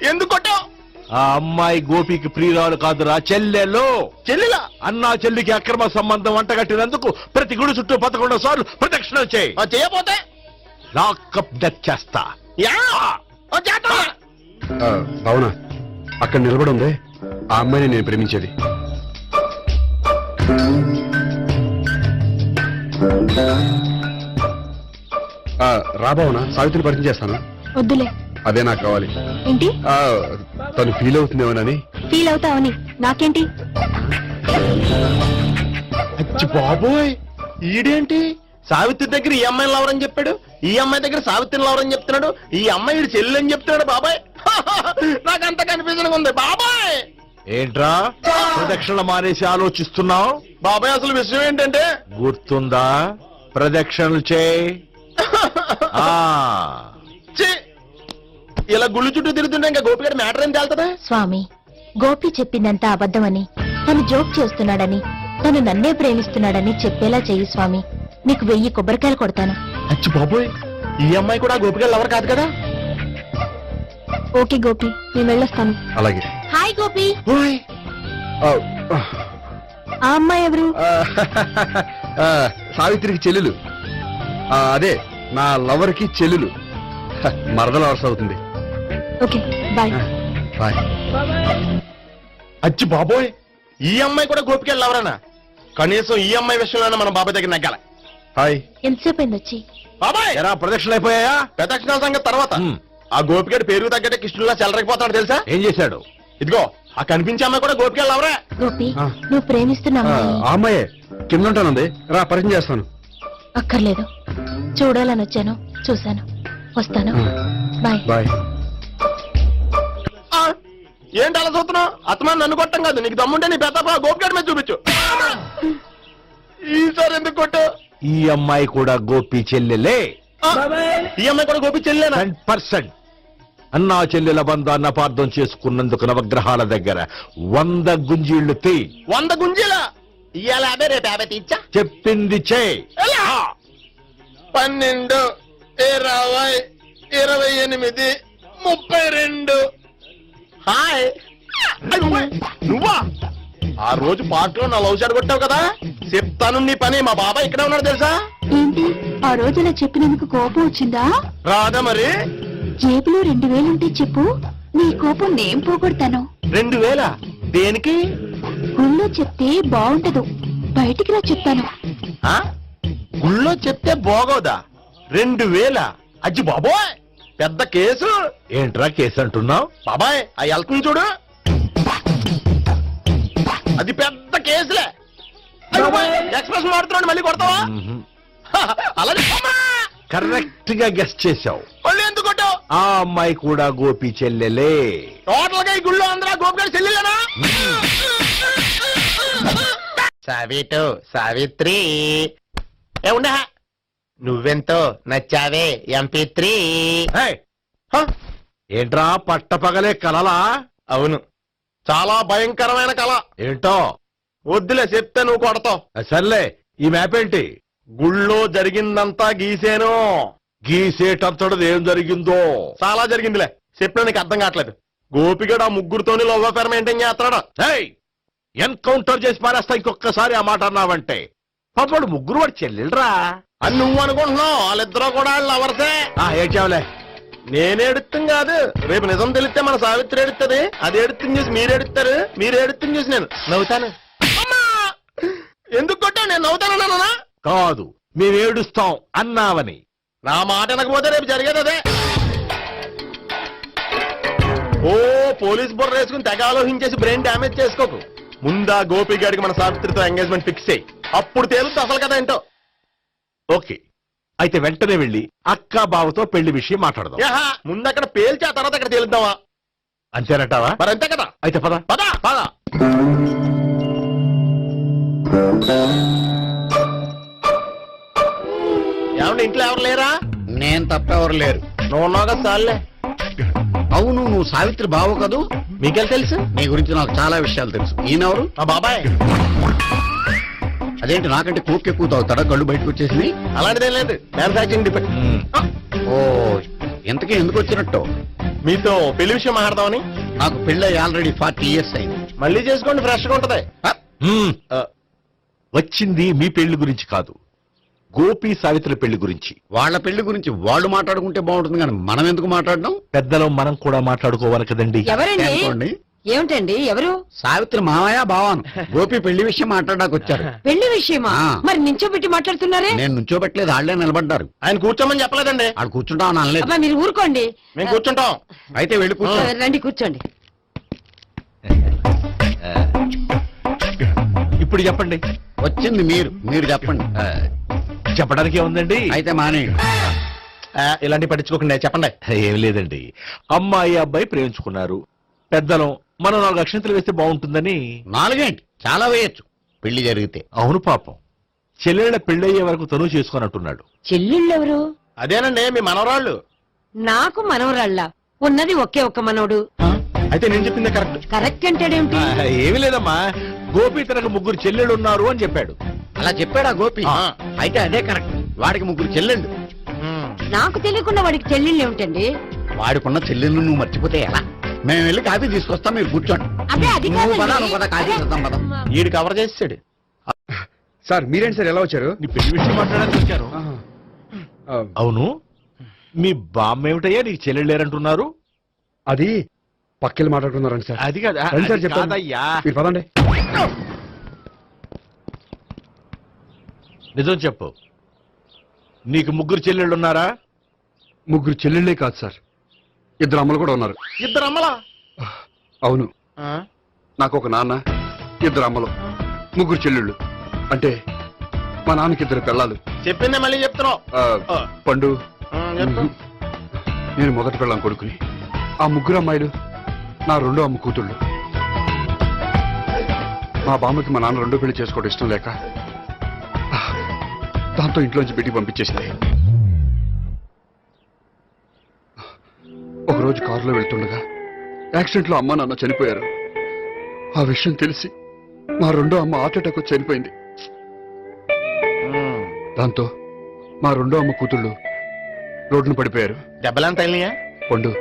ఎందుకు కొట్టావు? ఆ అమ్మాయి గోపికి ప్రియురాలు కాదురా, చెల్లెలో. చెల్లిలా? అన్నా చెల్లికి అక్రమ సంబంధం అంటగట్టినందుకు ప్రతి గుడి చుట్టూ 11 సార్లు ప్రదక్షిణ చేయి. చేయపోతే లాకప్ డెత్ చేస్తా. భావన, అక్కడ నిలబడి ఉంది ఆ అమ్మాయిని నేను ప్రేమించేది. రా భావన, సావిత్రిని పరిచయం చేస్తాను. వద్దులే. అదే నాకు కావాలి. ఏంటి? తను ఫీల్ అవుతుందేమోనని. ఫీల్ అవుతావని నాకేంటి? అచ్చి బాబోయ్, ఈడేంటి సావిత్రి దగ్గర ఈ అమ్మాయిని లవరని చెప్పాడు, ఈ అమ్మాయి దగ్గర సావిత్రిని లవరని చెప్తున్నాడు, ఈ అమ్మాయి వీడి చెల్లి అని చెప్తున్నాడు. బాబాయ్ నాకంత కన్ఫ్యూజన్ ఉంది బాబాయ్. ఏంట్రా ప్రదక్షిణ మానేసి ఆలోచిస్తున్నావు? బాబాయ్ అసలు విషయం ఏంటంటే గుర్తుందా? ప్రదక్షిణలు చేయి. ఛీ! ఇలా గుళ్ళు చుట్టూ తిరుగుతుంటే ఇంకా గోపిగారి మ్యాటర్ ఏం తేలుతుందా? స్వామి, గోపి చెప్పిందంతా అబద్ధమని, తను జోక్ చేస్తున్నాడని, తను నన్నే ప్రేమిస్తున్నాడని చెప్పేలా చెయ్యి స్వామి. నీకు 1000 కొబ్బరికాయలు కొడతాను. అచ్చి బాబోయ్, ఈ అమ్మాయి కూడా గోపిగారు లవర్ కాదు కదా? ఓకే గోపి, నేను వెళ్ళొస్తాను. అలాగే. హాయ్ గోపి. ఓయ్, ఆ అమ్మాయి ఎవరు? సావిత్రికి చెల్లెలు. అదే నా లవర్ కి చెల్లెలు. మరద లవర్స్ అవుతుంది. Okay bye. బాయ్. అచ్చి బాబోయ్, ఈ అమ్మాయి కూడా గోపిగారు లవరేనా? కనీసం ఈ అమ్మాయి విషయంలోనే మన బాబాయ్ దగ్గర నగ్గాల. హాయ్. ఎంతసేపు అయింది వచ్చి? బాబాయ్ ఎరా ప్రదక్షిణలు అయిపోయాయా? ప్రదక్షిణాల సంగతి తర్వాత. ఆ గోపిగాడి పేరు తగ్గట్టే కృష్ణులా చెలరకపోతాడు తెలుసా? ఏం చేశాడు? ఇదిగో ఆ కనిపించే అమ్మాయి కూడా గోపిగారు లవరే. గోపి, నువ్వు ప్రేమిస్తున్న అమ్మాయి ఆ అమ్మాయే కింద ఉంటానుంది. రా పరిచయం చేస్తాను. అక్కర్లేదు, చూడాలని వచ్చాను, చూశాను, వస్తాను. బాయ్. బాయ్. ఏంటి అలా చూస్తున్నావు? అత్తమాని నన్ను కొట్టం కాదు, నీకు దమ్ముంటే నీ పెద్ద గోపిగాడి మీద చూపించు. ఈసారి ఎందుకు కొట్టు? ఈ అమ్మాయి కూడా గోపి చెల్లెలే. ఈ అమ్మాయి కూడా గోపి చెల్లెనా? 100%. అన్నా చెల్లెల బంధాన్ని అపార్థం చేసుకున్నందుకు నవగ్రహాల దగ్గర 100 గుంజీళ్లు తీ. 100 గుంజీలా? ఇవాళ 50, రేపు 50 తీచ్చా. చెప్పింది చే. 12, 20, 28, 32. హాయ్. నువ్వా? ఆ రోజు పార్క్ లో నా లవ్ షాట్ కొట్టావు కదా, చెప్తాను నీ పని. మా బాబాయ్ ఇక్కడే ఉన్నాడు తెలుసా? ఏంటి ఆ రోజు అలా చెప్పినందుకు కోపం వచ్చిందా? రాదా మరి? జేబులో 2000 ఉంటే చెప్పు, నీ కోపం నేను పోగొడతాను. 2000? దేనికి? గుళ్ళో చెప్తే బాగుంటదు, బయటికి రా చెప్తాను. ఆ? గుళ్ళో చెప్తే బాగోదా? 2000? అజ్జి బాబోయ్, పెద్ద కేసు. ఏంట్రా కేసు అంటున్నావు? బాబాయ్ ఆ ఎల్కం చూడు, అది పెద్ద కేసులే. ఎక్స్ప్రెస్ మాడుతున్నాడు, మళ్ళీ కొడతావా? అలాగే కరెక్ట్ గా గెస్ట్ చేశావు. మళ్ళీ ఎందుకు కొట్టావు? ఆ అమ్మాయి కూడా గోపి చెల్లెలే. టోటల్ గా ఈ గుళ్ళో అందరూ గోపిగారి చెల్లెలేనా? సావిటు, సావిత్రి ఉండ, నువ్వెంతో నచ్చావే MP3. ఏంట్రా పట్టపగలే కలలా? అవును, చాలా భయంకరమైన కళ. ఏంటో? వద్దులే, చెప్తే నువ్వు కొడతావు. సర్లే, ఈ మ్యాప్ ఏంటి? గుళ్ళో జరిగిందంతా గీసేను. గీసేటంతటది ఏం జరిగిందో? చాలా జరిగిందిలే, చెప్పినా నీకు అర్థం కావట్లేదు. గోపిగడు ఆ ముగ్గురుతోని లవ్ అఫేర్ మెయింటైన్ చేస్తాడా? ఎన్కౌంటర్ చేసి పారేస్తా ఇంకొకసారి ఆ మాట అన్నావంటే. పాపడు ముగ్గురు వాడు చెల్లెలరా అని నువ్వు అనుకుంటున్నావు, వాళ్ళిద్దరూ కూడా లవర్సే. ఏడ్చావులే. నేనే ఎడుతుంది కాదు, రేపు నిజం తెలిస్తే మన సావిత్రి ఎడుతుంది. అది ఎడుతుంది చూసి మీరు ఎడుతారు, మీరు ఎడుతుంది చూసి నేను నవ్వుతాను. ఎందుకు కొట్టా? నేను నవ్వుతానన్నా? కాదు, మేమేడుస్తాం అన్నావని. నా మాట అనకపోతే రేపు జరిగేది అదే. ఓ పోలీస్ బుర్ర వేసుకుని తెగ ఆలోచించేసి బ్రెయిన్ డ్యామేజ్ చేసుకోకు. ముందా గోపి గారికి మన సావిత్రితో ఎంగేజ్మెంట్ ఫిక్స్ అయ్యి, అప్పుడు తేలుతుంది అసలు కదా ఏంటో. ఓకే, అయితే వెంటనే వెళ్ళి అక్క బావతో పెళ్లి విషయం మాట్లాడదాం. ముందు అక్కడ పేల్చి ఆ తర్వాత అక్కడ తేలుద్దామా? అంతేనంటావా? మరి అంతే కదా. అయితే పద పద పద. ఏమండి ఇంట్లో ఎవరు లేరా? నేను తప్పెవరు లేరు. నువ్వు ఉన్నావు కదా సార్లే. అవును, నువ్వు సావిత్రి బావు కదూ? మీకెళ్ళి తెలుసు? నీ గురించి నాకు చాలా విషయాలు తెలుసు. ఈయనెవరు? మా బాబాయ్. అదేంటి నాకంటే కోక్ ఎక్కువ తాగుతాడా? కళ్ళు బయటకు వచ్చేసి. అలాంటిదేం లేదు, మ్యానుఫాక్చరింగ్ డిపెండ్. ఓ, ఇంతకీ ఎందుకు వచ్చినట్టు? మీతో పెళ్లి విషయం మాట్లాడదామని. నాకు పెళ్ళి ఆల్రెడీ 40 years అయింది. మళ్ళీ చేసుకోండి, ఫ్రెష్ గా ఉంటది. వచ్చింది మీ పెళ్లి గురించి కాదు, గోపి సావిత్రి పెళ్లి గురించి. వాళ్ళ పెళ్లి గురించి వాళ్ళు మాట్లాడుకుంటే బాగుంటుంది, కానీ మనం ఎందుకు మాట్లాడడం? పెద్దలో మనం కూడా మాట్లాడుకోవాలి కదండి. ఎవరండి? ఏమిటండి? ఎవరు? సావిత్రి మామయ్య బావాను. గోపి పెళ్లి విషయం మాట్లాడడానికి వచ్చారు. పెళ్లి విషయమా? మరి నించోబెట్టి మాట్లాడుతున్నారే? నేను నుంచోబెట్టలేదు, వాళ్ళే నిలబడ్డారు. ఆయన కూర్చోమని చెప్పలేదండి. వాళ్ళు కూర్చుంటామని అనలేదు. అబ్బా, మీరు ఊరుకోండి. మేము కూర్చుంటాం. అయితే వెళ్ళి కూర్చో. రండి కూర్చోండి. ఇప్పుడు చెప్పండి. వచ్చింది మీరు చెప్పండి. చెప్పడానికి ఏముందండి? అయితే మానే ఇలాంటి పట్టించుకోకుండా చెప్పండి. ఏం లేదండి, అమ్మాయి అబ్బాయి ప్రేమించుకున్నారు. పెద్దలం మనం 4 అక్షంతలు వేస్తే బాగుంటుందని. 4 చాలా వేయచ్చు పెళ్లి జరిగితే. అవును పాపం, చెల్లెళ్ళ పెళ్ళయ్యే వరకు తను చేసుకున్నట్టున్నాడు. చెల్లెళ్ళెవరు? అదేనండి మీ మనవరాళ్ళు. నాకు మనవరాళ్ళ ఉన్నది ఒకే ఒక్క మనవడు. అయితే నేను చెప్పిందే కరెక్ట్. కరెక్ట్ అంటాడేమిటి? ఏమి లేదమ్మా, గోపి తనకు 3 చెల్లెళ్ళు ఉన్నారు అని చెప్పాడు. అలా చెప్పాడా గోపి? అయితే అదే కరెక్ట్. వాడికి 3 చెల్లెళ్ళు. నాకు తెలియకుండా వాడికి చెల్లెళ్ళు ఏమిటండి? వాడికున్న చెల్లెళ్ళు నువ్వు మర్చిపోతే ఎలా? మేము వెళ్ళి కాఫీ తీసుకొస్తాం, మీరు కూర్చోండి. అదే అది నువ్వు పద, నువ్వు పద, కాఫీ చేద్దాం పద. ఈడు కవర్ చేసాడు. సార్ మీరేంటి సార్ ఎలా వచ్చారు? నీ పెళ్లి విషయం మాట్లాడడానికి వచ్చాను. అవును, మీ బామ్మ ఏమిటయ్యా నీకు చెల్లెళ్ళు లేరంటున్నారు? అది పక్కెళ్ళి మాట్లాడుకున్నారండి సార్. అది కాదు, రండి సార్ అది చెప్తాను. కాదయ్యా. మీరు పదండి. నిజం చెప్పు, నీకు 3 చెల్లెళ్ళు ఉన్నారా? 3 చెల్లెళ్ళే కాదు సార్, 2 అమ్మలు కూడా ఉన్నారు. 2 అమ్మలా? అవును, నాకు ఒక నాన్న, 2 అమ్మలు, 3 చెల్లెళ్ళు. అంటే మా నాన్నకి 2 పిల్లలు. చెప్పిందే మళ్ళీ చెప్తున్నావు. పండు, నేను మొదటి పిల్లం కొడుకుని. ఆ 3 అమ్మాయిలు నా 2వ అమ్మ కూతుళ్ళు. మా బామ్మకి మా నాన్న 2వ పెళ్లి చేసుకోవడం ఇష్టం లేక దాంతో ఇంట్లోంచి పెట్టి పంపించేసింది. ఒకరోజు కారులో వెళ్తుండగా యాక్సిడెంట్లో అమ్మ నాన్న చనిపోయారు. ఆ విషయం తెలిసి మా 2వ అమ్మ హార్ట్ అటాక్ వచ్చి చనిపోయింది. దాంతో మా 2వ అమ్మ కూతుళ్ళు రోడ్డును పడిపోయారు. దెబ్బలంతా వెళ్ళినాయా? పండు,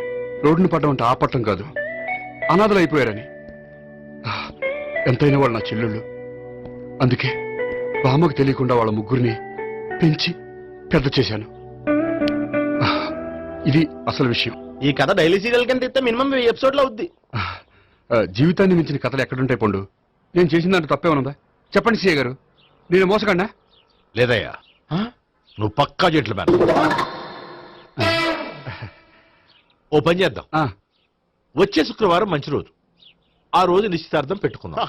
రోడ్డును పడ్డం అంటే ఆపట్టం కాదు, అనాథలు అయిపోయారని. ఎంతైనా వాళ్ళు నా చెల్లెళ్ళు. అందుకే బామ్మకు తెలియకుండా వాళ్ళ 3 పెంచి పెద్ద చేశాను. ఇది అసలు విషయం. ఈ కథ డైలీ సీరియల్ కింద ఇస్తే మినిమం ఎపిసోడ్ లో అవుద్ది. జీవితాన్ని మించిన కథలు ఎక్కడుంటాయి పండు? నేను చేసిన దాంట్లో తప్పే ఉన్నదా? చెప్పండి సీఏ గారు, నేను మోసకండా? లేదయ్యా, నువ్వు పక్కా చెట్లు మేన. ఓ పని చేద్దాం, వచ్చే శుక్రవారం మంచి రోజు. ఆ రోజు నిశ్చితార్థం పెట్టుకుందాం.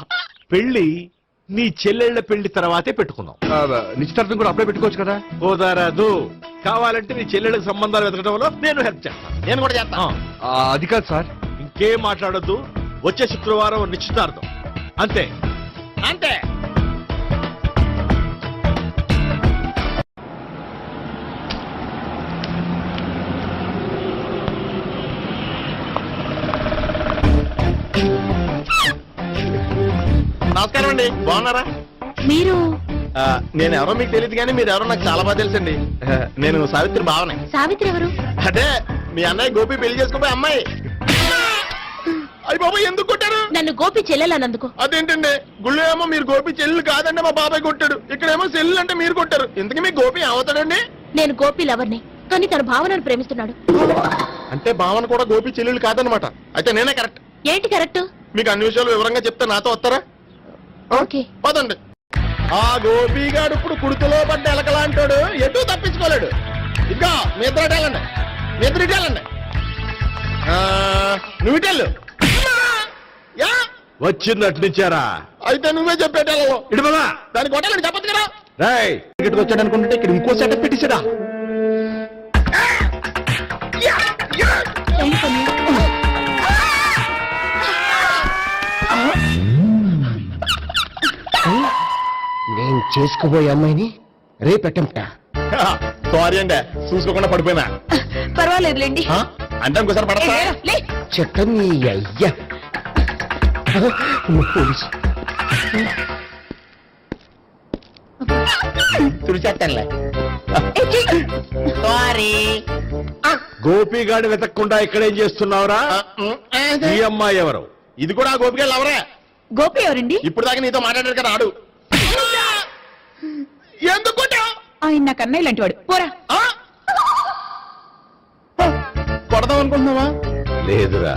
పెళ్లి నీ చెల్లెళ్ల పెళ్లి తర్వాతే పెట్టుకుందాం. నిశ్చితార్థం కూడా అప్పుడే పెట్టుకోవచ్చు కదా? ఓదారాదు, కావాలంటే నీ చెల్లెళ్ళకి సంబంధాలు వెతకడంలో నేను హెల్ప్ చేస్తాను. నేను కూడా చేస్తాను. అది కాదు సార్. ఇంకేం మాట్లాడొద్దు, వచ్చే శుక్రవారం నిశ్చితార్థం. అంతే అంతే. నమస్కారం అండి, బాగున్నారా? మీరు నేను ఎవరో మీకు తెలియదు కానీ మీరు ఎవరో నాకు చాలా బాగా తెలుసండి. నేను సావిత్రి బావనే. సావిత్రి ఎవరు? అదే మీ అన్నయ్య గోపి పెళ్లి చేసుకోపోయి అమ్మాయి. అయ్యి బాబాయ్, ఎందుకు కొట్టారు? నన్ను గోపి చెల్లెలన్నందుకు. అదేంటండి, గుళ్ళు ఏమో మీరు గోపి చెల్లెలు కాదండి మా బాబాయ్ కొట్టాడు, ఇక్కడేమో చెల్లెలు అంటే మీరు కొట్టారు. ఇంతకీ మీ గోపి అవుతాడండి? నేను గోపి లవర్ని, కానీ తన భావనను ప్రేమిస్తున్నాడు. అంటే భావన కూడా గోపి చెల్లెలు కాదనమాట. అయితే నేనే కరెక్ట్. ఏంటి కరెక్ట్? మీకు అన్ని విషయాలు వివరంగా చెప్తే నాతో వస్తారా? ఓకే పదండి. ఆ గోపిగాడు ఇప్పుడు కుడుతులో పడ్డ ఎలకలాంటాడు, ఎటు తప్పించుకోలేడు. ఇంకా మీ ఇద్దరు వెళ్ళండి, మీ ఇద్దరు వెళ్ళండి. నువ్వు ఇటెళ్ళు. వచ్చిందటు నుంచారా? అయితే నువ్వే చెప్పేటెళ్ళవు. ఇటు పదా, దానికి కొట్టాలని చెప్పచ్చు కదా. రాయ్, ఇక్కడికి వచ్చాడు అనుకుంటే ఇక్కడ ఇంకో సెటప్ పెట్టించడా? నేను చేసుకోబోయే అమ్మాయిని రేపెట్టంట. సారీ అండి, చూసుకోకుండా పడిపోయినా. పర్వాలేదులేండి. అంటే ఇంకోసారి పడతా. చెట్ట నీ అయ్యా. తుడిచేస్తానులే. గోపిగాడు వెతకకుండా ఇక్కడేం చేస్తున్నావురా? ఈ అమ్మాయి ఎవరు? ఇది కూడా ఆ గోపిగాడు ఎవరే? గోపి ఎవరండి? ఇప్పుడు దాకా నీతో మాట్లాడారు కదా, ఆడు. ఎందుకు ఆయన నాకు అన్నయ్య లాంటి వాడు. పోరా. కొడదాం అనుకుంటున్నావా? లేదురా,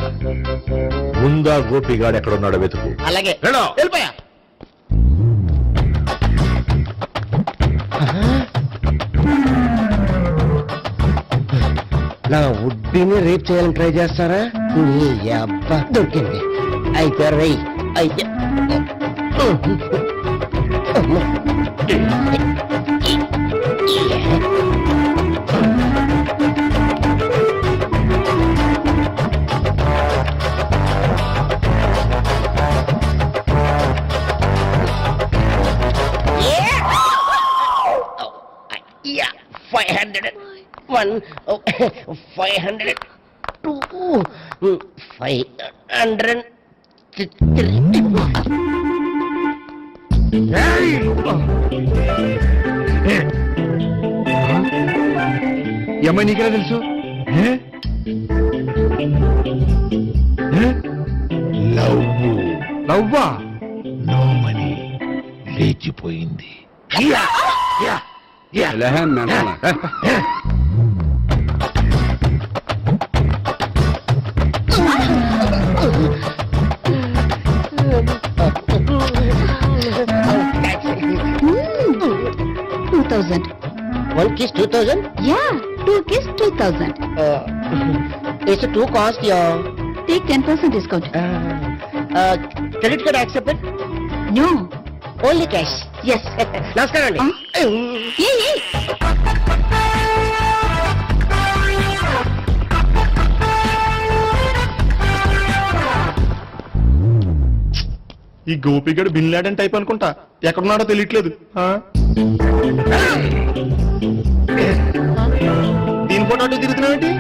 ముందా గోపిగాడు ఎక్కడున్నాడో వెతుకు. అలాగే వెళ్ళిపోయా. నా ఉడ్డిని రేప్ చేయాలని ట్రై చేస్తారా? నీ అబ్బా దొరికింది. అయితే రై అయితే 1 500 2 500 ఏమై నీకెలా తెలుసు లవ్వా నో మనీ లేచిపోయింది. One kiss 2000? Yeah, 2 kiss 2000. It's a 2 cost, yeah. Take 10% discount. Credit card accepted? No. Only cash. Yes. నమస్కారం అండి. Hey. ఈ గోపిగడు బిన్ లాడెన్ టైప్ అనుకుంటా, ఎక్కడున్నాడో తెలియట్లేదు. దీని ఫోటో తిరుగుతున్నావు ఏంటి?